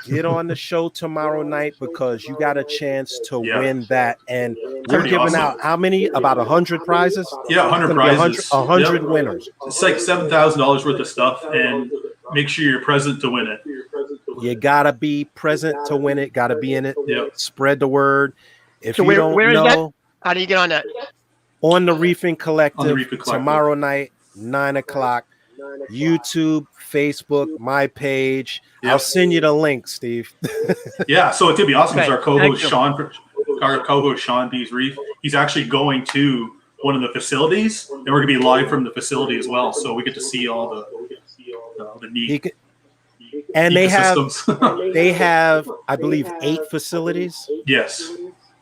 get on the show tomorrow night because you got a chance to win that. And we're giving out how many? About 100 prizes? Yeah, 100 prizes. 100 winners. It's like $7,000 worth of stuff, and make sure you're present to win it. You got to be present to win it. Got to be in it. Yep. Spread the word. If So you don't where is know, that? How do you get on that? on the Reefing Collective, Collective. tomorrow night, 9 o'clock, YouTube, Facebook, my page. I'll send you the link, Steve. Yeah, so it could be awesome because Okay, our co-host Sean B's Reef, he's actually going to one of the facilities, and we're gonna be live from the facility as well. So we get to see all the neat. And they ecosystems. have, I believe, 8 facilities. Yes.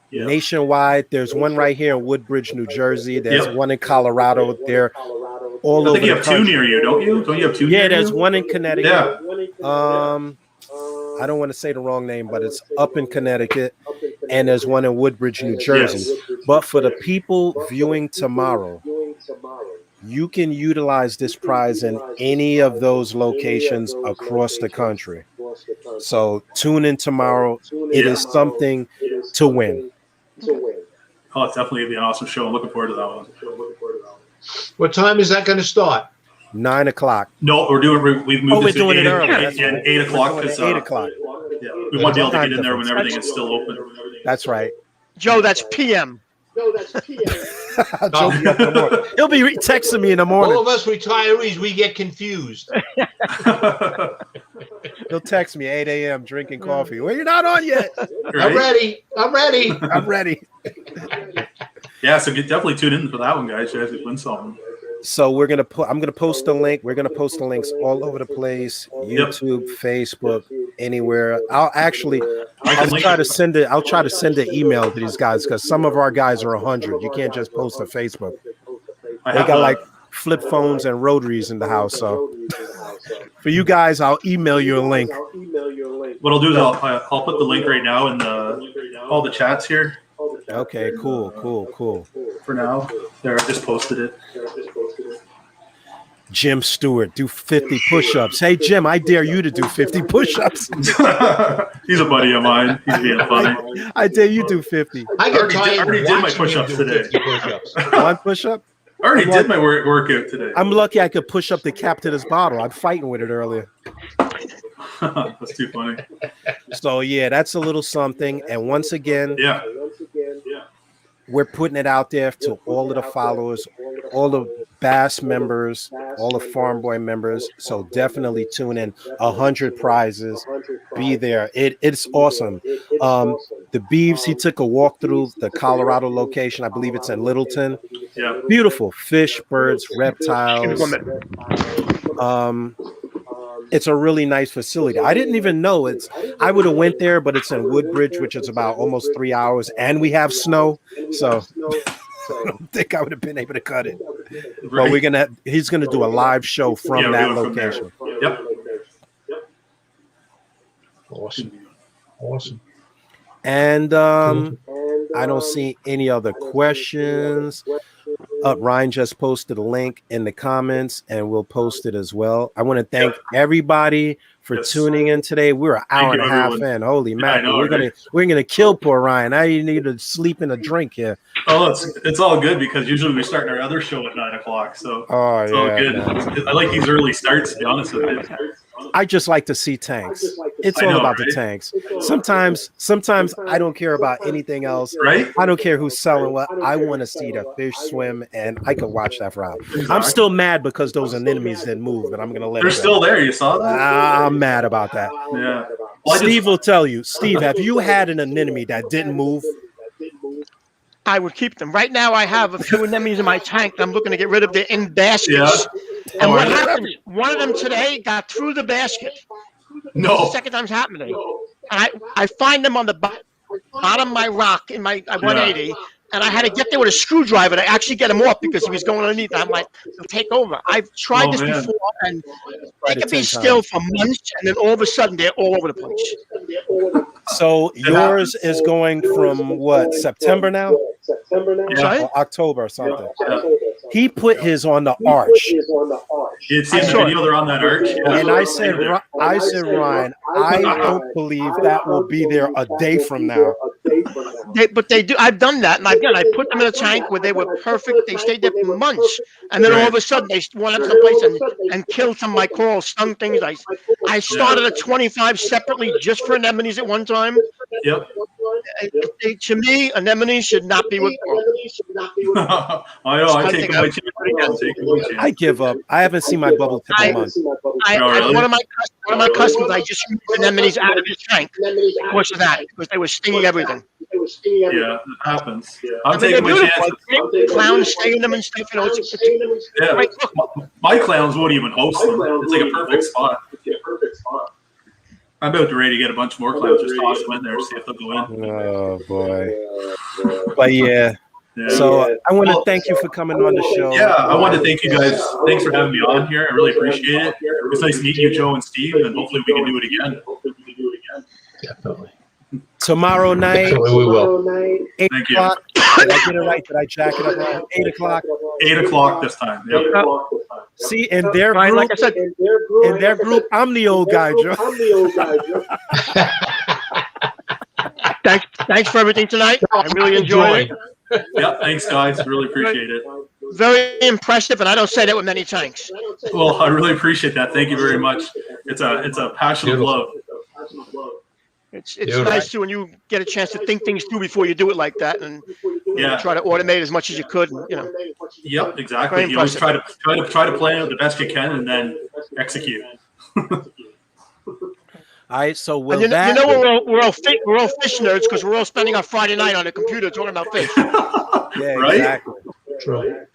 Yeah. Nationwide. There's one right here in Woodbridge, New Jersey. There's one in Colorado. They're all over. I think you have 2 near you, don't you? Don't you have 2? Yeah, there's one in Connecticut. Yeah. I don't want to say the wrong name, but it's up in Connecticut, and there's one in Woodbridge, New Jersey. Yes. But for the people viewing tomorrow, you can utilize this prize in any of those locations across the country. So tune in tomorrow. It is something to win. Oh, it's definitely gonna be an awesome show. I'm looking forward to that one. What time is that going to start? 9 o'clock. No, we've moved we're it to doing it 8, early. and 8 o'clock. 8 o'clock. Yeah, we want to be able to get in there when everything is still open. That's right. Joe, that's PM. Joe will be up in the morning. He'll be texting me in the morning. All of us retirees, we get confused. He'll text me 8 a.m. drinking coffee. Well, you're not on yet. Right? I'm ready. I'm ready. Yeah, so definitely tune in for that one, guys. You guys could win something. So I'm gonna post the link. We're gonna post the links all over the place. YouTube, Facebook, anywhere. I'll try to send it. I'll try to send an email to these guys because some of our guys are 100. You can't just post to Facebook. They got like flip phones and rotaries in the house. So for you guys, I'll email you a link. What I'll do is I'll put the link right now in all the chats here. Okay, cool. For now, there, I just posted it. Jim Stewart, do 50 push-ups. Hey, Jim, I dare you to do 50 push-ups. He's a buddy of mine. He's being funny. I dare you do 50. I already did my push-ups today. One push-up? I already did my workout today. I'm lucky I could push up the cap to this bottle. I'm fighting with it earlier. That's too funny. So, yeah, that's a little something. And once again, we're putting it out there to all of the followers, all the Bass members, all the Farm Boy members. So definitely tune in. 100 prizes. Be there. It's awesome. The Beeves, he took a walk through the Colorado location. I believe it's in Littleton. Yeah. Beautiful fish, birds, reptiles. It's a really nice facility. I didn't even know I would have went there, but it's in Woodbridge, which is about almost 3 hours, and we have snow. So I don't think I would have been able to cut it. Right. But he's gonna do a live show from that location. Yep. Awesome. And I don't see any other questions. Ryan just posted a link in the comments, and we'll post it as well. I want to thank everybody for tuning in today. We're an hour and a half in. Holy mackerel! We're gonna kill poor Ryan. Now you need to sleep and a drink here. Oh, it's all good because usually we start our other show at 9 o'clock. So it's all good. Man. I like these early starts, to be honest with you. I just like to see tanks. It's all about the tanks. Sometimes I don't care about anything else. Right? I don't care who's selling what. I want to see the fish swim, and I can watch that for hours. Exactly. I'm still mad because those anemones didn't move, and I'm going to let They're still there. You saw that? I'm mad about that. Yeah. Well, Steve will tell you. Steve, have you had an anemone that didn't move? I would keep them. Right now, I have a few anemones in my tank that I'm looking to get rid of. They're in baskets. Yeah. And what happened? One of them today got through the basket. No. The second time's happening. And I find them on the bottom of my rock in my 180. And I had to get there with a screwdriver to actually get him off because he was going underneath. I'm like, he'll take over. I've tried this before, and they can be still for months, and then all of a sudden, they're all over the place. So yours is going from what, September now? Yeah. Or October or something. He put his on the arch. You see the video, they're on that arch. Yeah. And I said, Ryan, I don't believe that will be there a day from now. But they do. I've done that, and I put them in a tank where they were perfect. They stayed there for months, and then all of a sudden they went up to the place and killed some of my corals, stung things. I started at 25 separately just for anemones at one time. Yep. To me, anemones should not be with coral. I know. I take my chance. I give up. I haven't seen my bubble tip in months. One of my customers, I just used anemones out of his tank because of that, because they were stinging everything. Yeah, it happens. Yeah. I'm taking my chance. Clowns stay in them and stuff. My clowns won't even host them. It's like a perfect spot. I'm about ready to get a bunch more clowns. Just toss them in there, see if they'll go in. Oh boy! But yeah. So I want to thank you for coming on the show. Yeah, I want to thank you guys. Thanks for having me on here. I really appreciate it. It was nice meeting you, Joe and Steve, and hopefully we can do it again. Definitely. Tomorrow night. Definitely we will. 8 Thank you. o'clock. Did I get it right? Did I jack it up right? 8 o'clock. 8 o'clock this time. Yep. See, in their group, like I said, in their group, I'm the old guy, Joe. Thanks for everything tonight. I really enjoyed it. Yeah, thanks, guys. Really appreciate it. Very impressive, and I don't say that with many tanks. Well, I really appreciate that. Thank you very much. It's a passionate love. It's nice too when you get a chance to think things through before you do it like that, and try to automate as much as you could. Yep, exactly. You always try to plan it the best you can, and then execute. All right, so we're all fish nerds because we're all spending our Friday night on a computer talking about fish. Yeah, right? Exactly. True.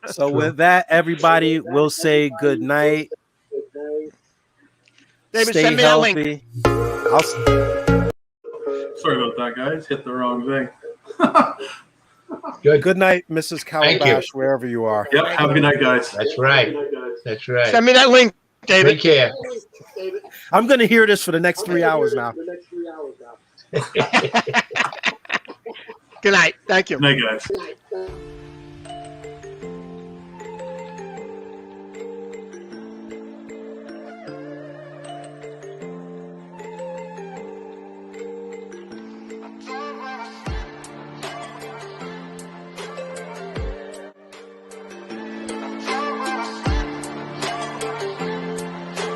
So with that, everybody will say good night. David, Stay send me that link. healthy. Sorry about that, guys. Hit the wrong thing. Good. Good night, Mrs. Thank you. Calabash, wherever you are. Yep. Have a good night, guys. That's right. That's right. Send me that link, David. Take care. I'm going to hear this for the next 3 hours now. Good night. Thank you. Good night, guys.